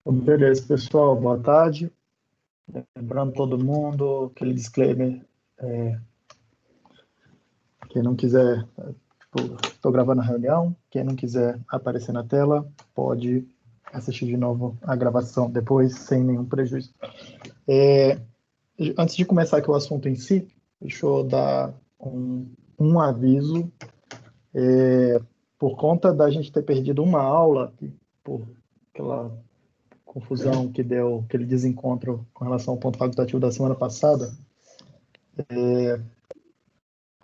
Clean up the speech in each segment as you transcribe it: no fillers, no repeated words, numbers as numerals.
Beleza, pessoal, boa tarde. Lembrando todo mundo, aquele disclaimer, quem não quiser, estou gravando a reunião, quem não quiser aparecer na tela, pode assistir de novo a gravação depois, sem nenhum prejuízo. Antes de começar aqui o assunto em si, deixa eu dar um aviso. Por conta da gente ter perdido uma aula, por aquela confusão que deu, aquele desencontro com relação ao ponto facultativo da semana passada,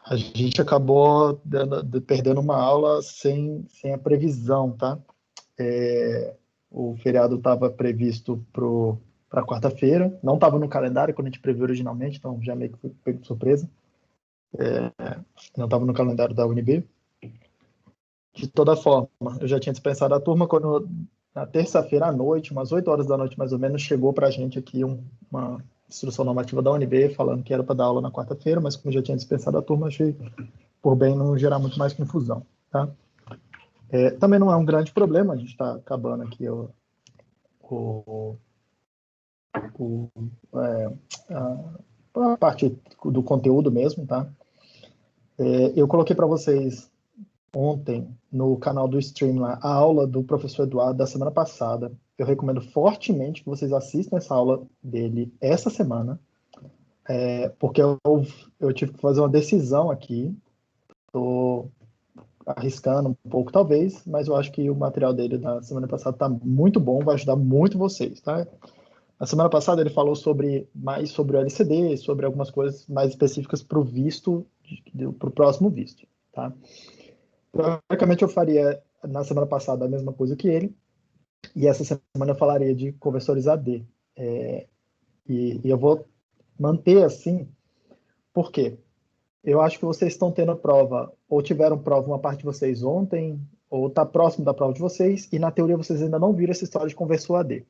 a gente acabou perdendo uma aula sem a previsão, tá? O feriado estava previsto para quarta-feira, não estava no calendário quando a gente previu originalmente, então já meio que foi pego de surpresa. Não estava no calendário da UNB. De toda forma, eu já tinha dispensado a turma quando, na terça-feira à noite, umas 8 horas da noite mais ou menos, chegou para a gente aqui uma instrução normativa da UNB falando que era para dar aula na quarta-feira, mas como eu já tinha dispensado a turma, achei por bem não gerar muito mais confusão, tá? Também não é um grande problema, a gente está acabando aqui a parte do conteúdo mesmo, tá? Eu coloquei para vocês ontem no canal do stream lá a aula do professor Eduardo da semana passada. Eu recomendo fortemente que vocês assistam essa aula dele essa semana, porque eu tive que fazer uma decisão aqui. Estou arriscando um pouco, talvez, mas eu acho que o material dele da semana passada está muito bom, vai ajudar muito vocês, tá? Na semana passada ele falou mais sobre o LCD, sobre algumas coisas mais específicas para o visto, para o próximo visto, tá? Teoricamente eu faria na semana passada a mesma coisa que ele, e essa semana eu falaria de conversores AD. E eu vou manter assim, por quê? Eu acho que vocês estão tendo prova, ou tiveram prova uma parte de vocês ontem, ou está próximo da prova de vocês, e na teoria vocês ainda não viram essa história de conversor AD.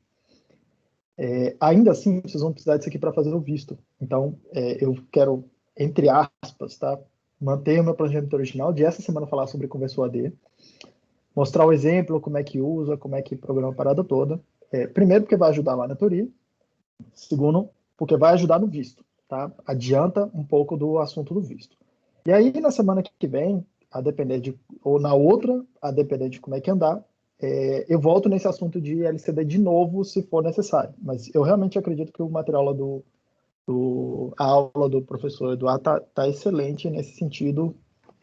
Ainda assim, vocês vão precisar disso aqui para fazer o visto. Então, eu quero, entre aspas, tá, manter o meu planejamento original de essa semana falar sobre conversor AD, mostrar o exemplo, como é que usa, como é que programa a parada toda. Primeiro, porque vai ajudar lá na teoria. Segundo, porque vai ajudar no visto, tá? Adianta um pouco do assunto do visto. E aí, na semana que vem, a depender ou na outra, a depender de como é que andar, eu volto nesse assunto de LCD de novo, se for necessário. Mas eu realmente acredito que o material lá a aula do professor Eduardo tá excelente nesse sentido,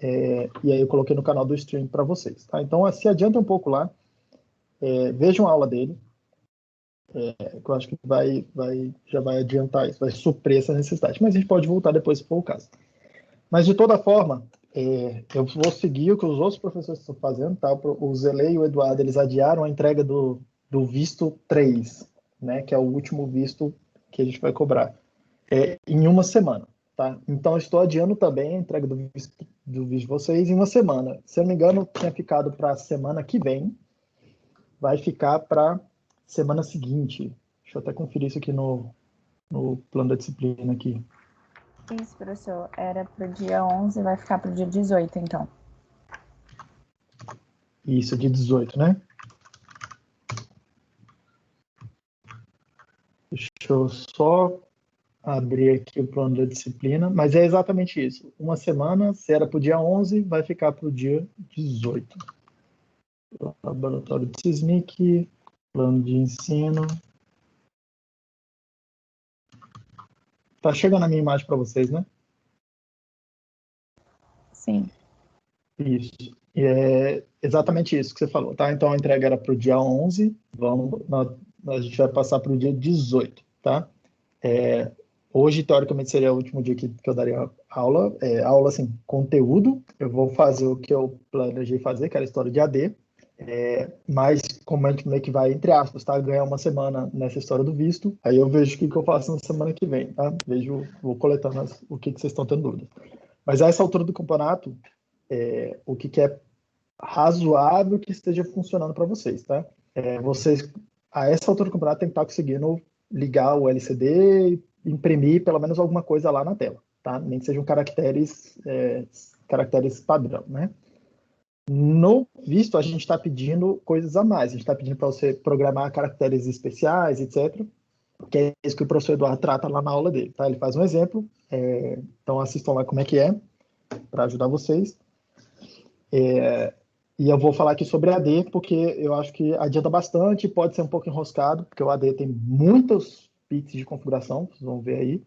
e aí eu coloquei no canal do stream para vocês, tá? Então, se adianta um pouco lá, vejam a aula dele, que eu acho que já vai adiantar isso, vai suprir essa necessidade. Mas a gente pode voltar depois, se for o caso. Mas, de toda forma, eu vou seguir o que os outros professores estão fazendo, tá? O Zele e o Eduardo, eles adiaram a entrega do visto 3, né? Que é o último visto que a gente vai cobrar, em uma semana, tá? Então, eu estou adiando também a entrega do visto de vocês em uma semana. Se eu não me engano, tinha ficado para a semana que vem, vai ficar para semana seguinte. Deixa eu até conferir isso aqui no plano da disciplina aqui. Isso, professor. Era para o dia 11, vai ficar para o dia 18, então. Isso, dia 18, né? Deixa eu só abrir aqui o plano da disciplina, mas é exatamente isso. Uma semana, se era para o dia 11, vai ficar para o dia 18. Laboratório de SISMIC, plano de ensino. Tá chegando a minha imagem para vocês, né? Sim. Isso. E é exatamente isso que você falou, tá? Então a entrega era para o dia 11, a gente vai passar para o dia 18, tá? Hoje, teoricamente, seria o último dia que eu daria aula. Aula, assim, conteúdo. Eu vou fazer o que eu planejei fazer, que era a história de AD. Mas, como a gente meio que vai, entre aspas, tá? Ganhar uma semana nessa história do visto. Aí eu vejo o que eu faço na semana que vem, tá? Vou coletando o que vocês estão tendo dúvida. Mas a essa altura do campeonato, o que é razoável que esteja funcionando para vocês, tá? Vocês, a essa altura do campeonato, tem que estar conseguindo ligar o LCD e imprimir pelo menos alguma coisa lá na tela, tá? Nem que sejam caracteres padrão, né? No visto, a gente está pedindo coisas a mais. A gente está pedindo para você programar caracteres especiais, etc. Que é isso que o professor Eduardo trata lá na aula dele, tá? Ele faz um exemplo, então assistam lá como é que é, para ajudar vocês. E eu vou falar aqui sobre AD, porque eu acho que adianta bastante, pode ser um pouco enroscado, porque o AD tem muitos bits de configuração, vocês vão ver aí,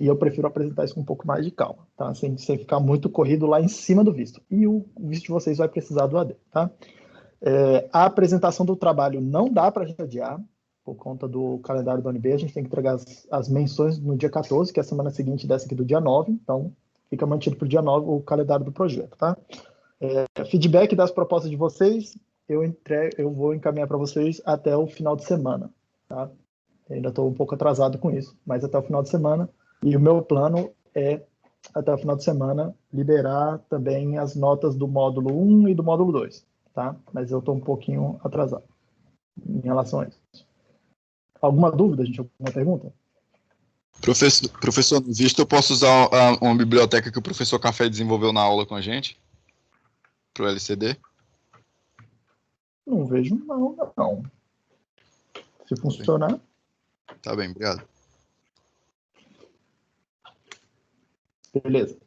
e eu prefiro apresentar isso com um pouco mais de calma, tá? Sem ficar muito corrido lá em cima do visto. E o visto de vocês vai precisar do AD, tá? A apresentação do trabalho não dá para a gente adiar, por conta do calendário da UNB, a gente tem que entregar as menções no dia 14, que é a semana seguinte dessa aqui do dia 9, então fica mantido para o dia 9 o calendário do projeto, tá? Feedback das propostas de vocês, eu vou encaminhar para vocês até o final de semana, tá? Eu ainda estou um pouco atrasado com isso, mas até o final de semana, e o meu plano é, até o final de semana, liberar também as notas do módulo 1 e do módulo 2, tá? Mas eu estou um pouquinho atrasado em relação a isso. Alguma dúvida, gente? Alguma pergunta? Professor, no visto eu posso usar uma biblioteca que o professor Café desenvolveu na aula com a gente? Para o LCD? Não vejo não. Se funcionar... Tá bem, obrigado. Beleza.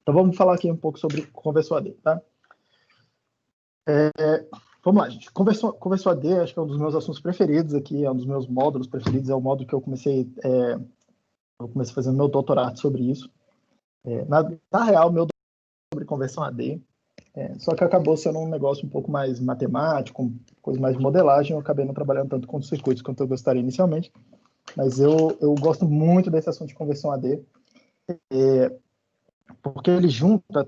Então vamos falar aqui um pouco sobre Conversão AD, tá? Vamos lá, gente. Conversão AD, acho que é um dos meus assuntos preferidos aqui, é um dos meus módulos preferidos, é o módulo que eu comecei fazendo meu doutorado sobre isso. Na real, meu doutorado sobre conversão AD, só que acabou sendo um negócio um pouco mais matemático, coisa mais de modelagem, eu acabei não trabalhando tanto com circuitos quanto eu gostaria inicialmente, mas eu gosto muito desse assunto de conversão AD, porque ele junta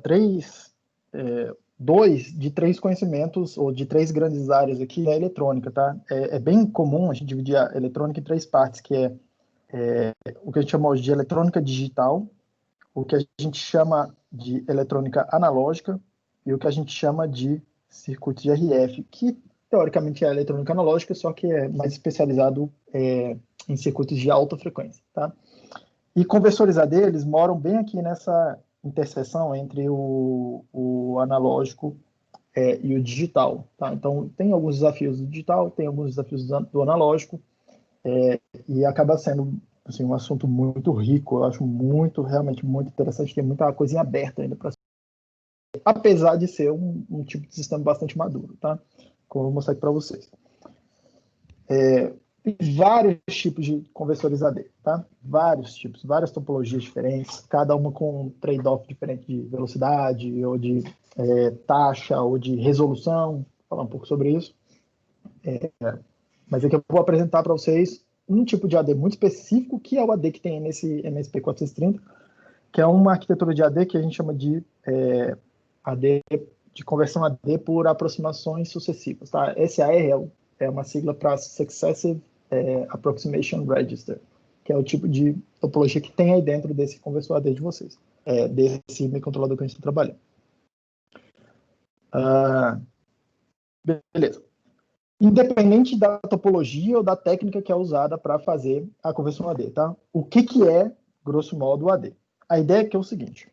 dois de três conhecimentos, ou de três grandes áreas aqui, da eletrônica, tá? É bem comum a gente dividir a eletrônica em três partes, que é o que a gente chama hoje de eletrônica digital, o que a gente chama de eletrônica analógica e o que a gente chama de circuitos de RF, que teoricamente é eletrônica analógica, só que é mais especializado em circuitos de alta frequência, tá? E conversores AD, eles moram bem aqui nessa interseção entre o analógico e o digital, tá? Então, tem alguns desafios do digital, tem alguns desafios do analógico, e acaba sendo assim, um assunto muito rico, eu acho realmente muito interessante, tem muita coisinha aberta ainda para apesar de ser um tipo de sistema bastante maduro, tá? Como eu vou mostrar aqui para vocês. Tem vários tipos de conversores AD, tá? Vários tipos, várias topologias diferentes, cada uma com um trade-off diferente de velocidade, ou de taxa, ou de resolução, vou falar um pouco sobre isso. Mas aqui eu vou apresentar para vocês um tipo de AD muito específico, que é o AD que tem nesse MSP430, que é uma arquitetura de AD que a gente chama de AD, de conversão AD por aproximações sucessivas, tá? SAR é uma sigla para Successive Approximation Register, que é o tipo de topologia que tem aí dentro desse conversor AD de vocês, desse microcontrolador que a gente está trabalhando. Beleza. Independente da topologia ou da técnica que é usada para fazer a conversão AD, tá? O que é, grosso modo, o AD? A ideia é que é o seguinte: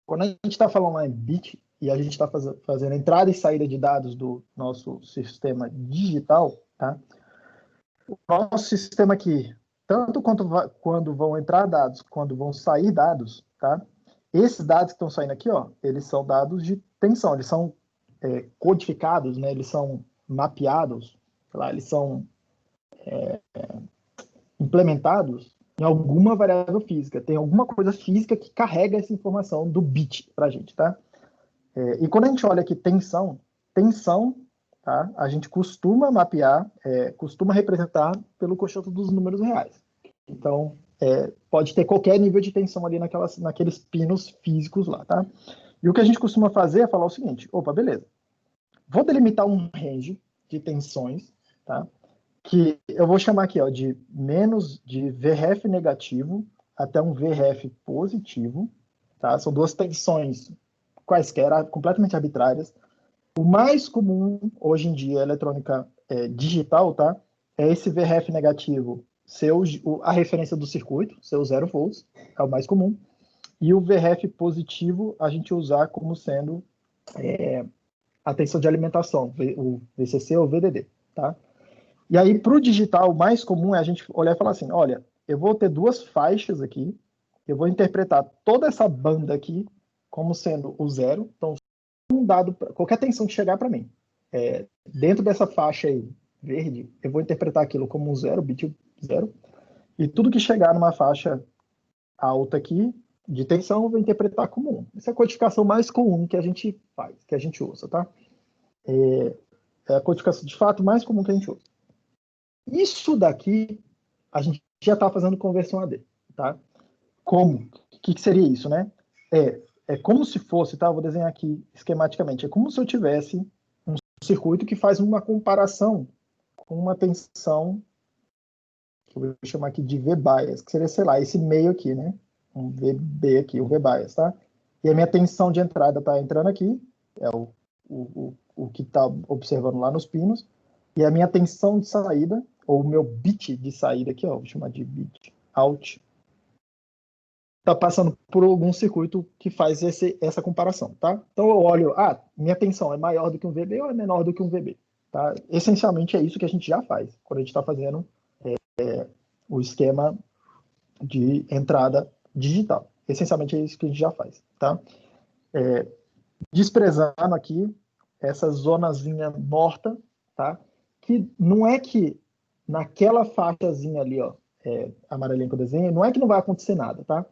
quando a gente está falando lá em bit e a gente está fazendo entrada e saída de dados do nosso sistema digital, tá? O nosso sistema aqui, tanto quando vão entrar dados, quando vão sair dados, tá? Esses dados que estão saindo aqui, ó, eles são dados de tensão, eles são codificados, né? Eles são mapeados, sei lá, eles são implementados em alguma variável física. Tem alguma coisa física que carrega essa informação do bit para a gente, tá? E quando a gente olha aqui tensão, tá? A gente costuma mapear, costuma representar pelo conjunto dos números reais. Então, pode ter qualquer nível de tensão ali naqueles pinos físicos lá, tá? E o que a gente costuma fazer é falar o seguinte: opa, beleza, vou delimitar um range de tensões, tá? Que eu vou chamar aqui, ó, de VRF negativo até um VRF positivo, tá? São duas tensões quaisquer, completamente arbitrárias. O mais comum hoje em dia, eletrônica digital, tá? É esse VRF negativo ser a referência do circuito, ser o 0 volts, é o mais comum. E o VRF positivo a gente usar como sendo a tensão de alimentação, o VCC ou VDD, tá? E aí, para o digital, o mais comum é a gente olhar e falar assim, olha, eu vou ter duas faixas aqui, eu vou interpretar toda essa banda aqui como sendo o zero, então, um dado, qualquer tensão que chegar para mim, dentro dessa faixa aí, verde, eu vou interpretar aquilo como um zero, bit zero, e tudo que chegar numa faixa alta aqui, de tensão, eu vou interpretar como 1. Essa é a codificação mais comum que a gente faz, que a gente usa, tá? É a codificação, de fato, mais comum que a gente usa. Isso daqui, a gente já está fazendo conversão AD, tá? Como? O que seria isso, né? É como se fosse, tá? Eu vou desenhar aqui esquematicamente. É como se eu tivesse um circuito que faz uma comparação com uma tensão, que eu vou chamar aqui de V-bias, que seria, sei lá, esse meio aqui, né? Um VB aqui, o V-bias, tá? E a minha tensão de entrada está entrando aqui, é o que está observando lá nos pinos, e a minha tensão de saída, ou o meu bit de saída aqui, ó, vou chamar de bit out, está passando por algum circuito que faz essa comparação, tá? Então eu olho, minha tensão é maior do que um VB ou é menor do que um VB, tá? Essencialmente é isso que a gente já faz, quando a gente está fazendo o esquema de entrada digital. Essencialmente é isso que a gente já faz, tá? Desprezando aqui essa zonazinha morta, tá? Que não é que naquela faixazinha ali, ó, amarelinha que eu desenho, não é que não vai acontecer nada, tá?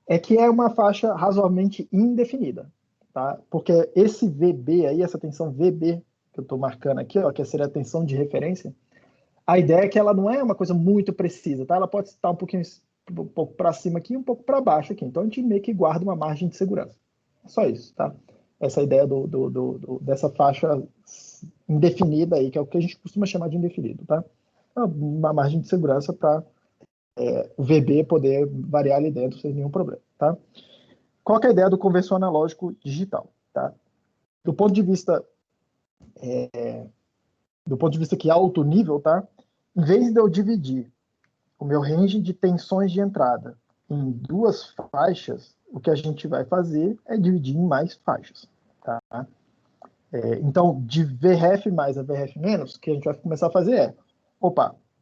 É que é uma faixa razoavelmente indefinida, tá? Porque esse VB aí, essa tensão VB que eu estou marcando aqui, ó, que seria a tensão de referência, a ideia é que ela não é uma coisa muito precisa, tá? Ela pode estar um pouco para cima aqui e um pouco para baixo aqui. Então a gente meio que guarda uma margem de segurança. É só isso, tá? Essa ideia dessa faixa indefinida aí, que é o que a gente costuma chamar de indefinido, tá? Uma margem de segurança para o VB poder variar ali dentro sem nenhum problema, tá? Qual que é a ideia do conversor analógico digital, tá? Do ponto de vista aqui alto nível, tá? Em vez de eu dividir o meu range de tensões de entrada em duas faixas, o que a gente vai fazer é dividir em mais faixas, tá? Então, de VRF mais a VRF menos, o que a gente vai começar a fazer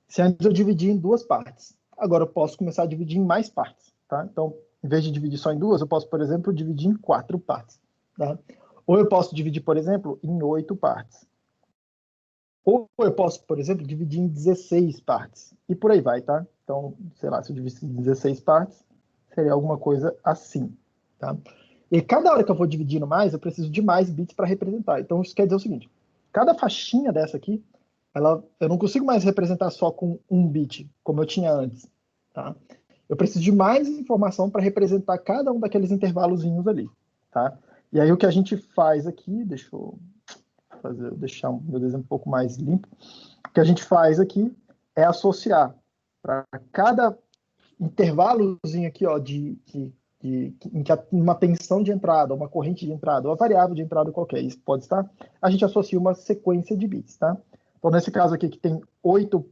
se antes eu dividi em duas partes, agora eu posso começar a dividir em mais partes, tá? Então, em vez de dividir só em duas, eu posso, por exemplo, dividir em 4 partes, tá? Ou eu posso dividir, por exemplo, em 8 partes. Ou eu posso, por exemplo, dividir em 16 partes. E por aí vai, tá? Então, sei lá, se eu dividir em 16 partes, seria alguma coisa assim, tá? E cada hora que eu vou dividindo mais, eu preciso de mais bits para representar. Então, isso quer dizer o seguinte, cada faixinha dessa aqui, eu não consigo mais representar só com um bit, como eu tinha antes, tá? Eu preciso de mais informação para representar cada um daqueles intervalozinhos ali, tá? E aí o que a gente faz aqui, deixa eu deixar o meu desenho um pouco mais limpo, o que a gente faz aqui é associar para cada intervalozinho aqui, ó, em que uma tensão de entrada, uma corrente de entrada, uma variável de entrada qualquer, isso pode estar, a gente associa uma sequência de bits, tá? Então, nesse caso aqui, que tem 8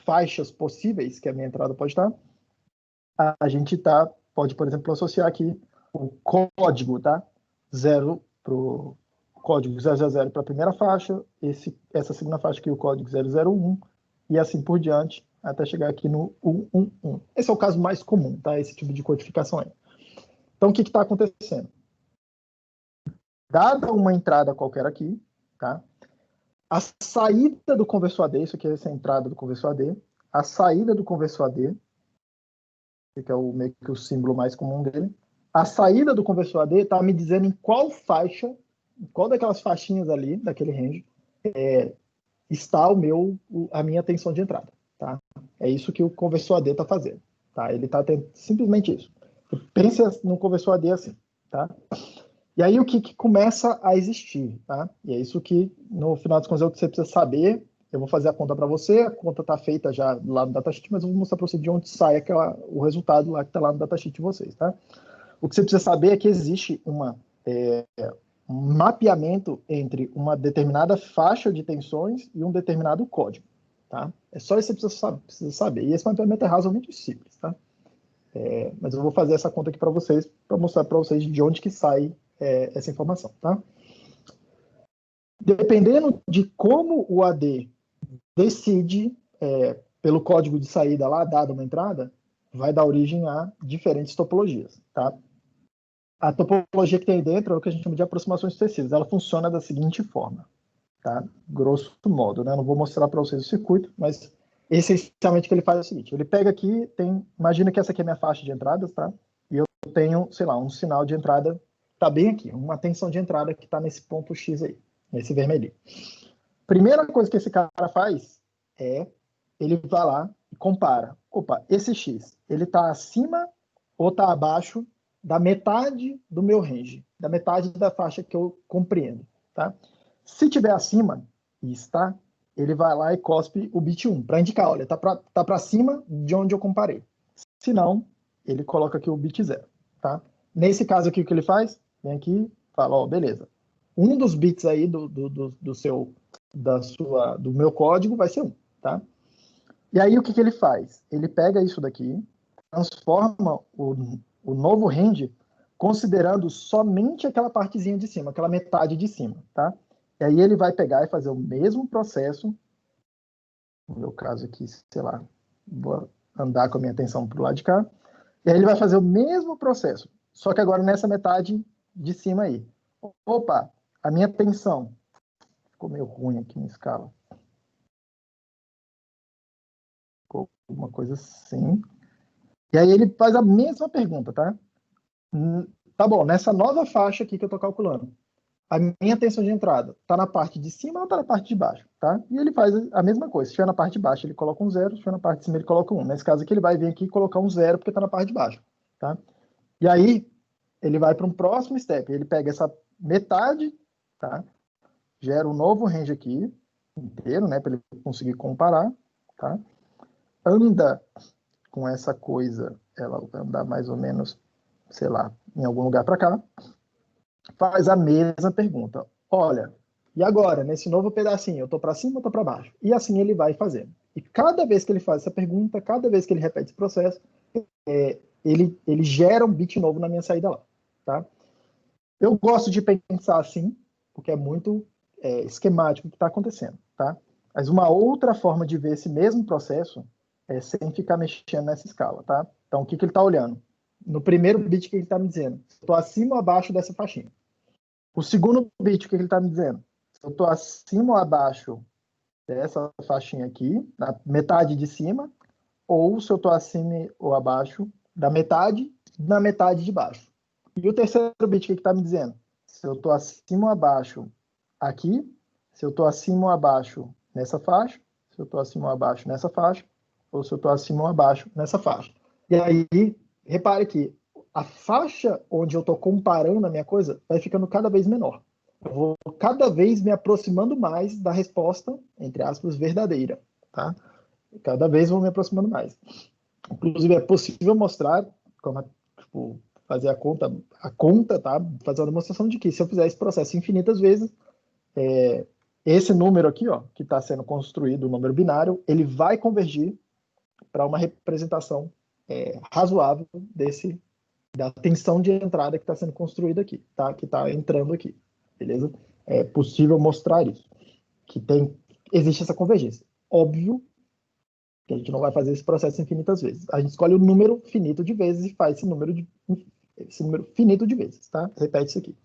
faixas possíveis que a minha entrada pode estar, a gente pode, por exemplo, associar aqui o código, tá? 0 para o código 000 para a primeira faixa, essa segunda faixa aqui, o código 001, e assim por diante, até chegar aqui no 111. Esse é o caso mais comum, tá? Esse tipo de codificação aí. Então, o que está acontecendo? Dada uma entrada qualquer aqui, tá? A saída do conversor AD, isso aqui é essa entrada do conversor AD, a saída do conversor AD, que é meio que o símbolo mais comum dele, a saída do conversor AD está me dizendo em qual faixa, em qual daquelas faixinhas ali, daquele range, está a minha tensão de entrada, tá? É isso que o conversor AD está fazendo, tá? Ele está tendo simplesmente isso. Pensa no conversor AD assim, tá? E aí o que começa a existir, tá? E é isso que, no final das contas, é o que você precisa saber. Eu vou fazer a conta para você, a conta está feita já lá no datasheet, mas eu vou mostrar para você de onde sai o resultado lá que está lá no datasheet de vocês, tá? O que você precisa saber é que existe um mapeamento entre uma determinada faixa de tensões e um determinado código, tá? É só isso que você precisa saber. E esse mapeamento é razoavelmente simples, tá? Mas eu vou fazer essa conta aqui para vocês, para mostrar para vocês de onde que sai essa informação, tá? dependendo de como o AD decide, pelo código de saída lá, dada uma entrada, vai dar origem a diferentes topologias, tá? A topologia que tem aí dentro é o que a gente chama de aproximações sucessivas. Ela funciona da seguinte forma, tá? Grosso modo, né? Eu não vou mostrar para vocês o circuito, mas essencialmente o que ele faz é o seguinte: ele pega aqui, imagina que essa aqui é a minha faixa de entradas, tá? E eu tenho, sei lá, um sinal de entrada, tá bem aqui, uma tensão de entrada que está nesse ponto X aí, nesse vermelhinho. Primeira coisa que esse cara faz é, ele vai lá e compara. Opa, esse X, ele está acima ou está abaixo da metade do meu range, da metade da faixa que eu compreendo, tá? Se tiver acima, e está, ele vai lá e cospe o bit 1, para indicar, olha, tá para cima de onde eu comparei. Se não, ele coloca aqui o bit 0, tá? Nesse caso aqui, o que ele faz? Vem aqui, fala, ó, beleza. Um dos bits aí do meu código vai ser 1, tá? E aí, o que ele faz? Ele pega isso daqui, transforma o novo range considerando somente aquela partezinha de cima, aquela metade de cima, tá? E aí ele vai pegar e fazer o mesmo processo, no meu caso aqui, sei lá, vou andar com a minha atenção para o lado de cá, e aí ele vai fazer o mesmo processo, só que agora nessa metade de cima aí. Opa, a minha tensão ficou meio ruim aqui na escala. Ficou uma coisa assim. E aí ele faz a mesma pergunta, tá? Tá bom, nessa nova faixa aqui que eu estou calculando, a minha tensão de entrada está na parte de cima ou está na parte de baixo, tá? E ele faz a mesma coisa. Se estiver na parte de baixo, ele coloca um 0. Se estiver na parte de cima, ele coloca 1. Nesse caso aqui, ele vai vir aqui e colocar um 0 porque está na parte de baixo, tá? E aí, ele vai para um próximo step. Ele pega essa metade, tá? Gera um novo range aqui, inteiro, né? Para ele conseguir comparar, tá? Anda com essa coisa, ela vai andar mais ou menos, sei lá, em algum lugar para cá, faz a mesma pergunta. Olha, e agora, nesse novo pedacinho, eu estou para cima ou estou para baixo? E assim ele vai fazendo. E cada vez que ele faz essa pergunta, cada vez que ele repete esse processo, ele gera um bit novo na minha saída lá, tá? Eu gosto de pensar assim, porque é muito esquemático o que está acontecendo, tá? Mas uma outra forma de ver esse mesmo processo é sem ficar mexendo nessa escala, tá? Então, o que ele está olhando? No primeiro bit que ele está me dizendo, estou acima ou abaixo dessa faixinha. O segundo bit, o que ele está me dizendo? Eu estou acima ou abaixo dessa faixinha aqui, na metade de cima, ou se eu estou acima ou abaixo da metade, na metade de baixo. E o terceiro bit, o que está me dizendo? Se eu estou acima ou abaixo aqui, se eu estou acima ou abaixo nessa faixa, se eu estou acima ou abaixo nessa faixa, ou se eu estou acima ou abaixo nessa faixa. E aí, repare que a faixa onde eu estou comparando a minha coisa vai ficando cada vez menor. Eu vou cada vez me aproximando mais da resposta, entre aspas, verdadeira, tá? Cada vez vou me aproximando mais. Inclusive, é possível mostrar, como, tipo, fazer a conta, tá? Fazer uma demonstração de que se eu fizer esse processo infinitas vezes, esse número aqui, ó, que está sendo construído, o número binário, ele vai convergir para uma representação razoável da tensão de entrada que está sendo construída aqui, tá? Que está entrando aqui, beleza? É possível mostrar isso, que existe essa convergência. Óbvio que a gente não vai fazer esse processo infinitas vezes. A gente escolhe o número finito de vezes e faz esse número finito de vezes, tá? Repete isso aqui.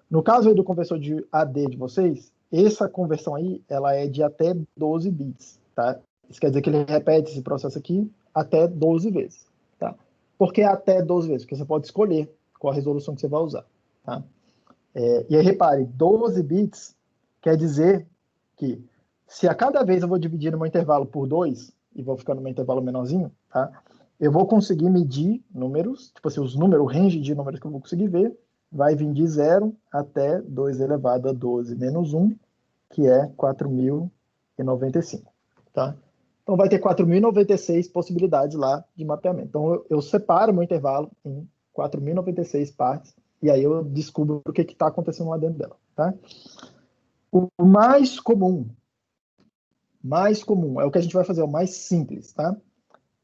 No caso aí do conversor de AD de vocês, essa conversão aí, ela é de até 12 bits, tá? Isso quer dizer que ele repete esse processo aqui até 12 vezes, tá? Por que até 12 vezes? Porque você pode escolher qual a resolução que você vai usar, tá? E aí, repare, 12 bits quer dizer que se a cada vez eu vou dividir no meu intervalo por 2, e vou ficar no meu intervalo menorzinho, tá? Eu vou conseguir medir números, tipo assim, o range de números que eu vou conseguir ver, vai vir de 0 até 2 elevado a 12 menos 1, que é 4.095, tá? Então, vai ter 4.096 possibilidades lá de mapeamento. Então, eu separo meu intervalo em 4.096 partes, e aí eu descubro o que está acontecendo lá dentro dela, tá? O mais comum é o que a gente vai fazer, o mais simples, tá?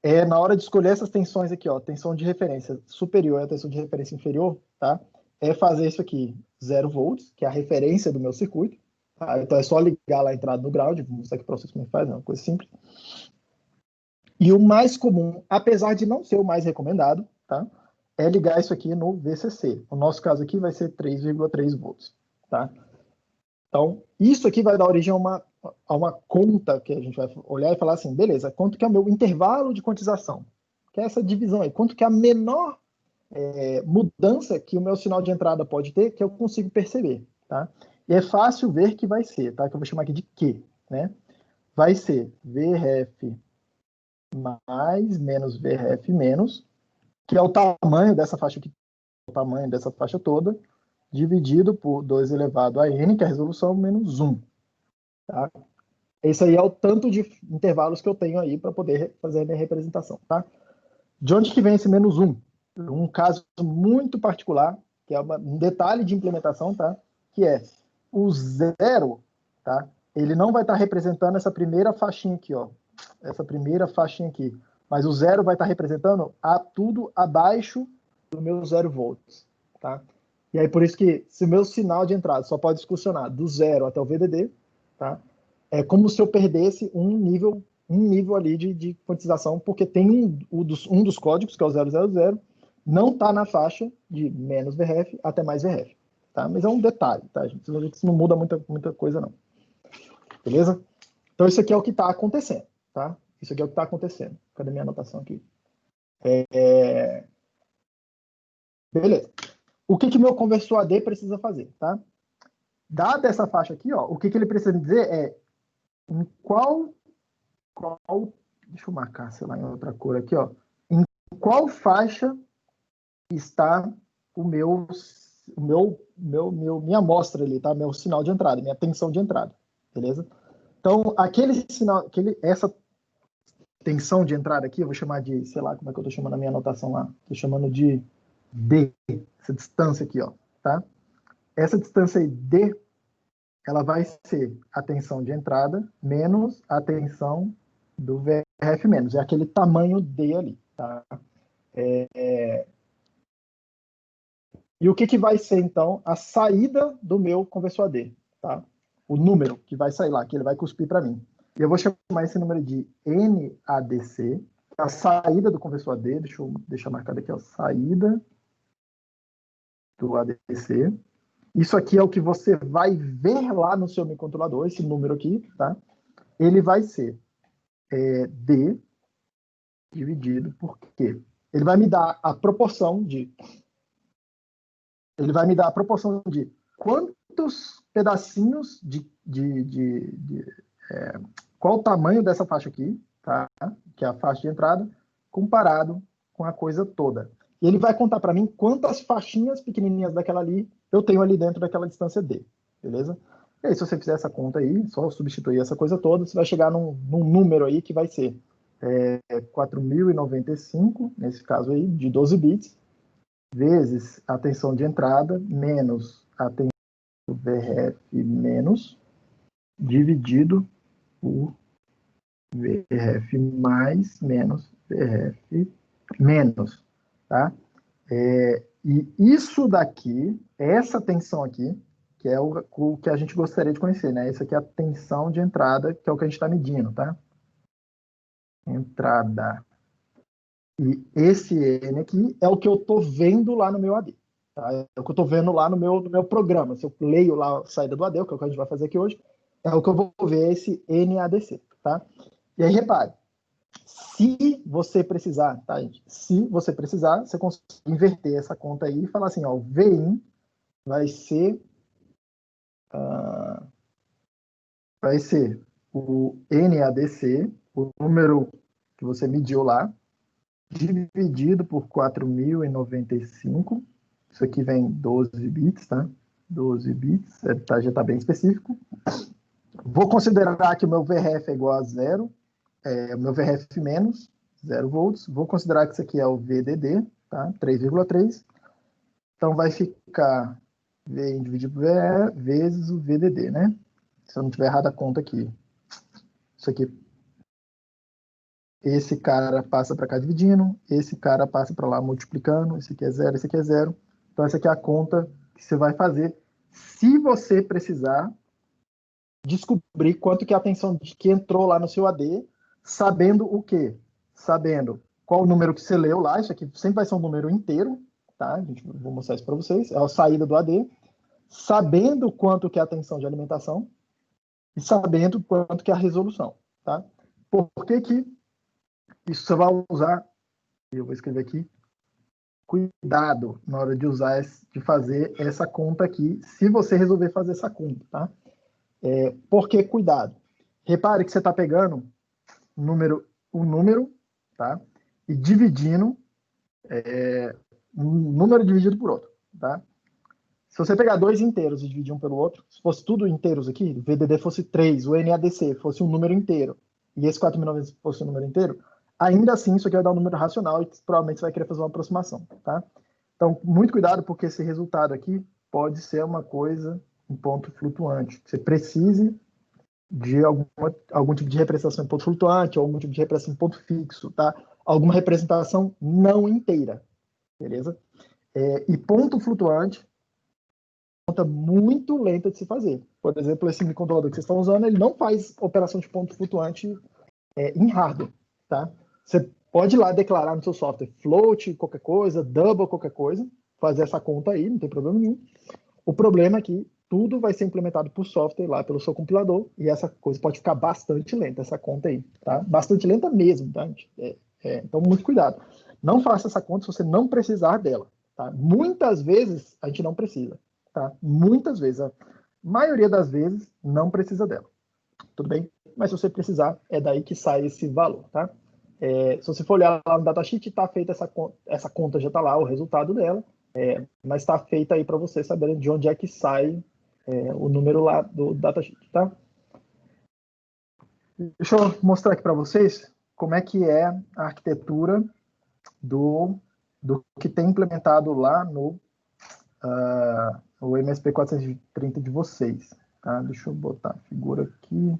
É na hora de escolher essas tensões aqui, ó, tensão de referência superior e a tensão de referência inferior, tá? É fazer isso aqui, 0 volts, que é a referência do meu circuito, Tá? Então é só ligar lá a entrada no ground, vou mostrar aqui para vocês como é que faz, é uma coisa simples. E o mais comum, apesar de não ser o mais recomendado, tá? É ligar isso aqui no VCC. No nosso caso aqui vai ser 3,3 volts, tá? Então, isso aqui vai dar origem a uma conta que a gente vai olhar e falar assim, beleza, quanto que é o meu intervalo de quantização? Que é essa divisão aí, quanto que é a menor mudança que o meu sinal de entrada pode ter, que eu consigo perceber, tá? E é fácil ver que vai ser, tá? Que eu vou chamar aqui de Q, né? Vai ser VRF mais menos VRF menos, que é o tamanho dessa faixa aqui, o tamanho dessa faixa toda, dividido por 2 elevado a n, que é a resolução, menos 1. Tá? Esse aí é o tanto de intervalos que eu tenho aí para poder fazer a minha representação. Tá? De onde que vem esse menos 1? Um caso muito particular, que é um detalhe de implementação, tá? Que é o zero, tá? Ele não vai estar representando essa primeira faixinha aqui, ó. Essa primeira faixinha aqui. Mas o zero vai estar representando tudo abaixo do meu 0 volts, tá? E aí, por isso que, se o meu sinal de entrada só pode excursionar do 0 até o VDD, tá? É como se eu perdesse um nível ali de quantização, porque tem um dos códigos, que é o 000, não está na faixa de menos VRF até mais VRF, tá? Mas é um detalhe, tá, gente? Isso não muda muita coisa, não. Beleza? Então, isso aqui é o que está acontecendo, tá? Isso aqui é o que está acontecendo. Cadê minha anotação aqui? Beleza. O que meu conversor AD precisa fazer, tá? Dada essa faixa aqui, ó, o que ele precisa dizer é em qual... Deixa eu marcar, sei lá, em outra cor aqui, ó. Em qual faixa está minha amostra ali, tá? Meu sinal de entrada, minha tensão de entrada, beleza? Então, essa tensão de entrada aqui, eu vou chamar de, sei lá, como é que eu tô chamando a minha anotação lá? Tô chamando de D, essa distância aqui, ó, tá? Essa distância aí, D, ela vai ser a tensão de entrada menos a tensão do VRF menos. É aquele tamanho D ali, tá? E o que vai ser, então, a saída do meu conversor AD, tá? O número que vai sair lá, que ele vai cuspir para mim. E eu vou chamar esse número de NADC, a saída do conversor AD, deixa eu deixar marcado aqui, ó, saída do ADC. Isso aqui é o que você vai ver lá no seu microcontrolador, esse número aqui, tá? Ele vai ser D dividido por Q. Ele vai me dar a proporção de quantos pedacinhos qual o tamanho dessa faixa aqui, tá? Que é a faixa de entrada, comparado com a coisa toda. E ele vai contar para mim quantas faixinhas pequenininhas daquela ali eu tenho ali dentro daquela distância D, beleza? E aí, se você fizer essa conta aí, só substituir essa coisa toda, você vai chegar num número aí que vai ser 4.095, nesse caso aí, de 12 bits, vezes a tensão de entrada, menos a tensão do VRF menos, dividido por VRF mais menos VRF menos, tá? E isso daqui, essa tensão aqui, que é o que a gente gostaria de conhecer, né? Essa aqui é a tensão de entrada, que é o que a gente está medindo, tá? Entrada. E esse N aqui é o que eu estou vendo lá no meu AD. Tá? É o que eu estou vendo lá no meu programa. Se eu leio lá a saída do AD, que é o que a gente vai fazer aqui hoje, é o que eu vou ver esse NADC. Tá? E aí, repare, se você precisar, tá, gente? Se você precisar, você consegue inverter essa conta aí e falar assim, ó, o VIN vai ser o NADC, o número que você mediu lá, dividido por 4.095. Isso aqui vem 12 bits, tá? 12 bits, já está bem específico. Vou considerar que o meu VRF é igual a zero, o meu VRF menos 0 volts. Vou considerar que isso aqui é o VDD, tá? 3,3. Então vai ficar VIN dividido por VE vezes o VDD, né? Se eu não tiver errado a conta aqui. Isso aqui, esse cara passa para cá dividindo, esse cara passa para lá multiplicando, esse aqui é zero, esse aqui é zero. Então essa aqui é a conta que você vai fazer se você precisar descobrir quanto que é a tensão que entrou lá no seu AD, sabendo o quê? Sabendo qual o número que você leu lá, isso aqui sempre vai ser um número inteiro, tá? Vou mostrar isso para vocês, é a saída do AD, sabendo quanto que é a tensão de alimentação e sabendo quanto que é a resolução, tá? Por que que isso você vai usar? Eu vou escrever aqui, cuidado na hora de usar, de fazer essa conta aqui, se você resolver fazer essa conta, tá? Por que cuidado? Repare que você está pegando um número, tá? E dividindo um número dividido por outro, tá? Se você pegar dois inteiros e dividir um pelo outro, se fosse tudo inteiros aqui, o VDD fosse 3, o NADC fosse um número inteiro, e esse 4.900 fosse um número inteiro, ainda assim isso aqui vai dar um número racional e provavelmente você vai querer fazer uma aproximação, tá? Então, muito cuidado, porque esse resultado aqui pode ser uma coisa, um ponto flutuante. Você precise de algum tipo de representação em ponto flutuante, ou algum tipo de representação em ponto fixo, tá? Alguma representação não inteira, beleza? E ponto flutuante conta muito lenta de se fazer. Por exemplo, esse microcontrolador que vocês estão usando, ele não faz operação de ponto flutuante em hardware, tá? Você pode ir lá declarar no seu software float, qualquer coisa, double, qualquer coisa, fazer essa conta aí, não tem problema nenhum. O problema é que tudo vai ser implementado por software lá, pelo seu compilador, e essa coisa pode ficar bastante lenta, essa conta aí, tá? Bastante lenta mesmo, tá? Então, muito cuidado. Não faça essa conta se você não precisar dela, tá? Muitas vezes, a gente não precisa, tá? Muitas vezes. A maioria das vezes, não precisa dela. Tudo bem? Mas se você precisar, é daí que sai esse valor, tá? Se você for olhar lá no datasheet, está feita essa conta, já está lá, o resultado dela, mas está feita aí para você saber de onde é que sai o número lá do datasheet, tá? Deixa eu mostrar aqui para vocês como é que é a arquitetura do que tem implementado lá no o MSP 430 de vocês, tá? Deixa eu botar a figura aqui.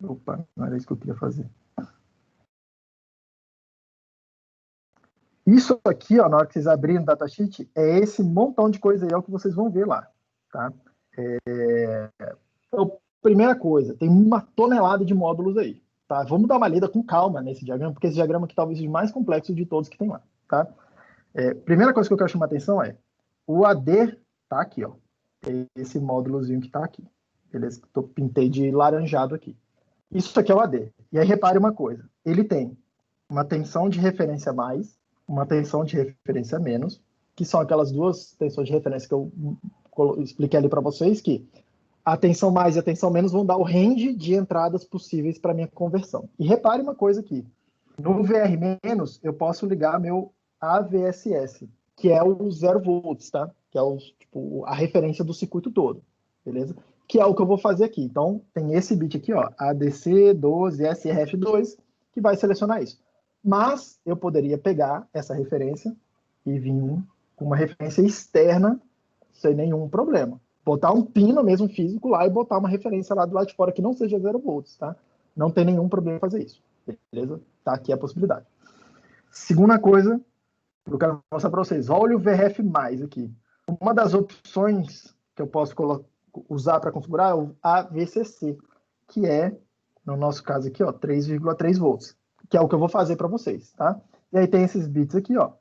Opa, não era isso que eu queria fazer. Isso aqui, ó, na hora que vocês abrirem o datasheet, é esse montão de coisa aí, é o que vocês vão ver lá, tá? Então, primeira coisa, tem uma tonelada de módulos aí, tá? Vamos dar uma lida com calma nesse diagrama, porque esse diagrama aqui talvez seja o mais complexo de todos que tem lá, tá? Primeira coisa que eu quero chamar a atenção é, o AD tá aqui, ó. Esse módulozinho que tá aqui. Beleza? Eu pintei de laranjado aqui. Isso aqui é o AD. E aí repare uma coisa, ele tem uma tensão de referência mais, uma tensão de referência menos, que são aquelas duas tensões de referência que eu expliquei ali para vocês, que a tensão mais e a tensão menos vão dar o range de entradas possíveis para minha conversão. E repare uma coisa aqui, no VR-, eu posso ligar meu AVSS, que é o 0 volts, tá? Que é a referência do circuito todo, beleza? Que é o que eu vou fazer aqui. Então, tem esse bit aqui, ó, ADC12SRF2, que vai selecionar isso. Mas eu poderia pegar essa referência e vir com uma referência externa sem nenhum problema. Botar um pino mesmo físico lá e botar uma referência lá do lado de fora que não seja 0 volts, tá? Não tem nenhum problema fazer isso, beleza? Tá aqui a possibilidade. Segunda coisa, eu quero mostrar para vocês. Olha o VRF+, aqui. Uma das opções que eu posso usar para configurar é o AVCC, que é, no nosso caso aqui, ó, 3,3 volts, que é o que eu vou fazer para vocês, tá? E aí tem esses bits aqui, ó,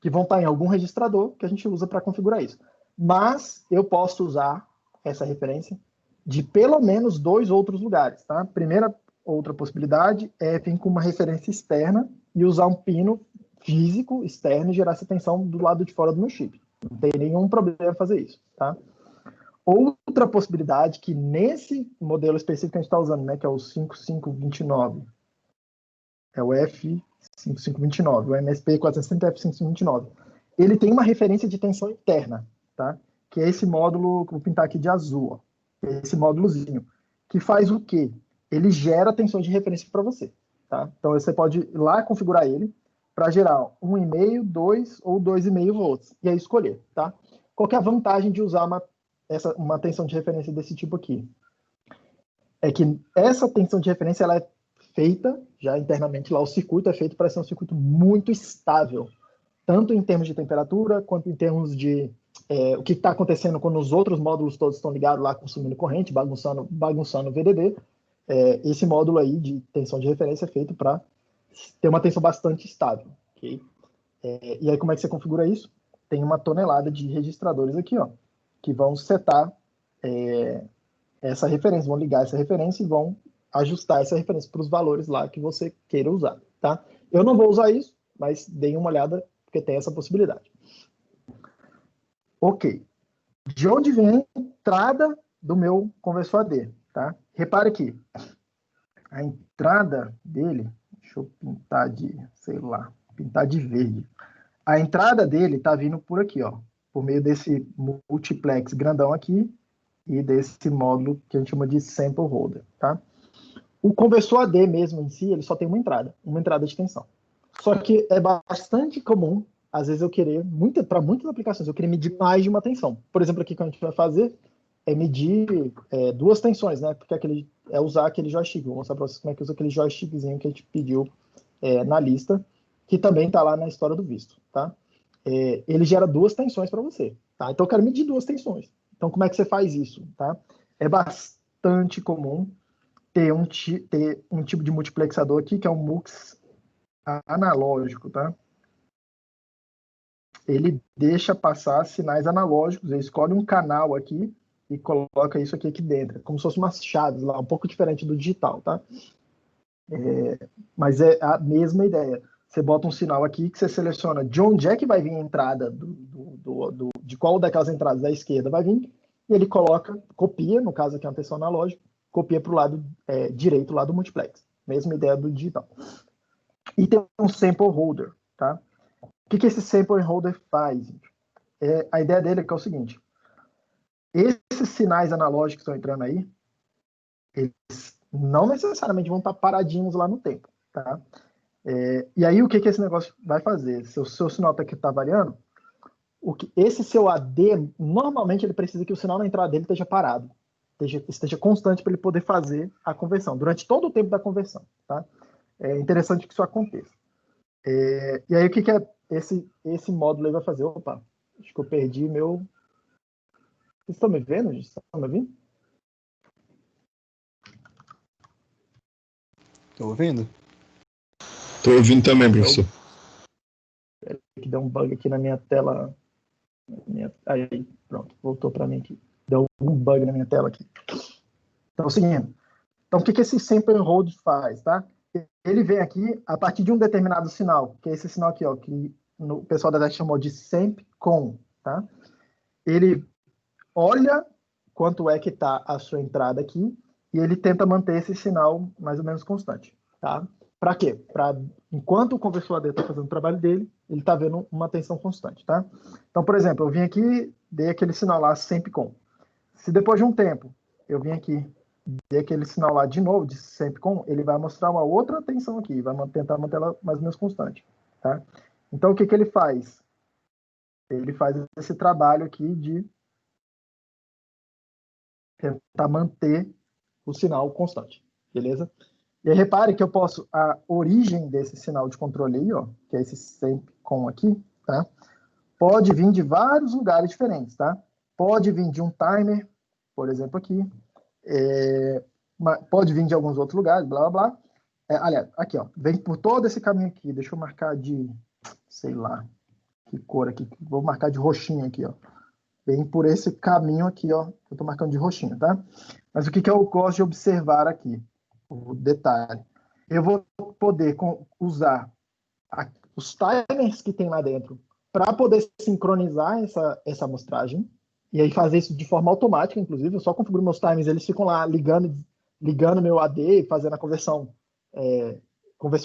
que vão estar em algum registrador que a gente usa para configurar isso. Mas eu posso usar essa referência de pelo menos 2 outros lugares, tá? Primeira outra possibilidade é vir com uma referência externa e usar um pino físico externo e gerar essa tensão do lado de fora do meu chip. Não tem nenhum problema fazer isso, tá? Outra possibilidade que nesse modelo específico que a gente está usando, né, que é o 5529, é o F5529, o MSP 430 F5529, ele tem uma referência de tensão interna, tá? Que é esse módulo, que eu vou pintar aqui de azul, ó, esse módulozinho, que faz o quê? Ele gera tensões de referência para você, tá? Então você pode ir lá configurar ele para gerar 1,5, 2 ou 2,5 volts, e aí escolher, tá? Qual que é a vantagem de usar uma tensão de referência desse tipo aqui? É que essa tensão de referência ela é feita, já internamente lá, o circuito é feito para ser um circuito muito estável, tanto em termos de temperatura, quanto em termos de o que está acontecendo quando os outros módulos todos estão ligados lá, consumindo corrente, bagunçando o VDD. Esse módulo aí de tensão de referência é feito para ter uma tensão bastante estável. Okay? E aí, como é que você configura isso? Tem uma tonelada de registradores aqui, ó, que vão setar essa referência, vão ligar essa referência e vão ajustar essa referência para os valores lá que você queira usar, tá? Eu não vou usar isso, mas deem uma olhada, porque tem essa possibilidade. Ok. De onde vem a entrada do meu conversor AD, tá? Repare aqui, a entrada dele, deixa eu pintar de, sei lá, pintar de verde. A entrada dele está vindo por aqui, ó, por meio desse multiplex grandão aqui e desse módulo que a gente chama de sample holder, tá? O conversor AD mesmo em si, ele só tem uma entrada de tensão. Só que é bastante comum, às vezes eu querer, para muitas aplicações, eu querer medir mais de uma tensão. Por exemplo, aqui que a gente vai fazer é medir 2 tensões, né? Porque usar aquele joystick. Vou mostrar para vocês como é que usa aquele joystickzinho que a gente pediu na lista, que também está lá na história do visto, tá? Ele gera 2 tensões para você, tá? Então eu quero medir 2 tensões. Então como é que você faz isso, tá? É bastante comum ter um tipo de multiplexador aqui, que é um MUX analógico, tá? Ele deixa passar sinais analógicos, ele escolhe um canal aqui e coloca isso aqui dentro, como se fosse umas chaves lá, um pouco diferente do digital, tá? Mas é a mesma ideia. Você bota um sinal aqui que você seleciona de onde é que vai vir a entrada, de qual daquelas entradas da esquerda vai vir, e ele copia, no caso aqui é uma tensão analógica, copia para o lado direito lá do multiplex. Mesma ideia do digital. E tem um sample holder, tá? O que esse sample holder faz? A ideia dele é o seguinte: esses sinais analógicos que estão entrando aí, eles não necessariamente vão estar paradinhos lá no tempo, tá? E aí o que esse negócio vai fazer? Se o seu sinal está variando, esse seu AD, normalmente ele precisa que o sinal na entrada dele esteja parado, esteja constante para ele poder fazer a conversão, durante todo o tempo da conversão, tá? É interessante que isso aconteça. E aí o que esse módulo aí vai fazer? Opa, acho que eu perdi meu... Vocês estão me vendo? Vocês estão me ouvindo? Tô ouvindo? Tô ouvindo também, professor. Que deu um bug aqui na minha tela. Aí, pronto, voltou para mim aqui. Deu um bug na minha tela aqui. Então, seguindo. Então, o que esse sample and hold faz, tá? Ele vem aqui a partir de um determinado sinal, que é esse sinal aqui, ó, que o pessoal da DEC chamou de SAMP-CON, tá? Ele olha quanto é que está a sua entrada aqui e ele tenta manter esse sinal mais ou menos constante, tá? Para quê? Enquanto o conversor AD está fazendo o trabalho dele, ele está vendo uma tensão constante, tá? Então, por exemplo, eu vim aqui, dei aquele sinal lá, SAMP-CON. Se depois de um tempo eu vim aqui, dei aquele sinal lá de novo, de SAMP-CON, ele vai mostrar uma outra tensão aqui, vai tentar manter ela mais ou menos constante, tá? Então, o que ele faz? Ele faz esse trabalho aqui de tentar manter o sinal constante, beleza? E aí, repare que a origem desse sinal de controle aí, ó, que é esse SAMP-CON aqui, tá? Pode vir de vários lugares diferentes, tá? Pode vir de um timer, por exemplo, aqui. Pode vir de alguns outros lugares, blá, blá, blá. Aliás, aqui, ó, vem por todo esse caminho aqui. Deixa eu marcar de, sei lá, que cor aqui. Vou marcar de roxinho aqui, ó. Vem por esse caminho aqui, ó. Eu tô marcando de roxinho, tá? Mas o que eu gosto de observar aqui? O detalhe. Eu vou poder usar os timers que tem lá dentro para poder sincronizar essa amostragem, e aí fazer isso de forma automática, inclusive, eu só configuro meus timers, eles ficam lá ligando meu AD, fazendo a conversão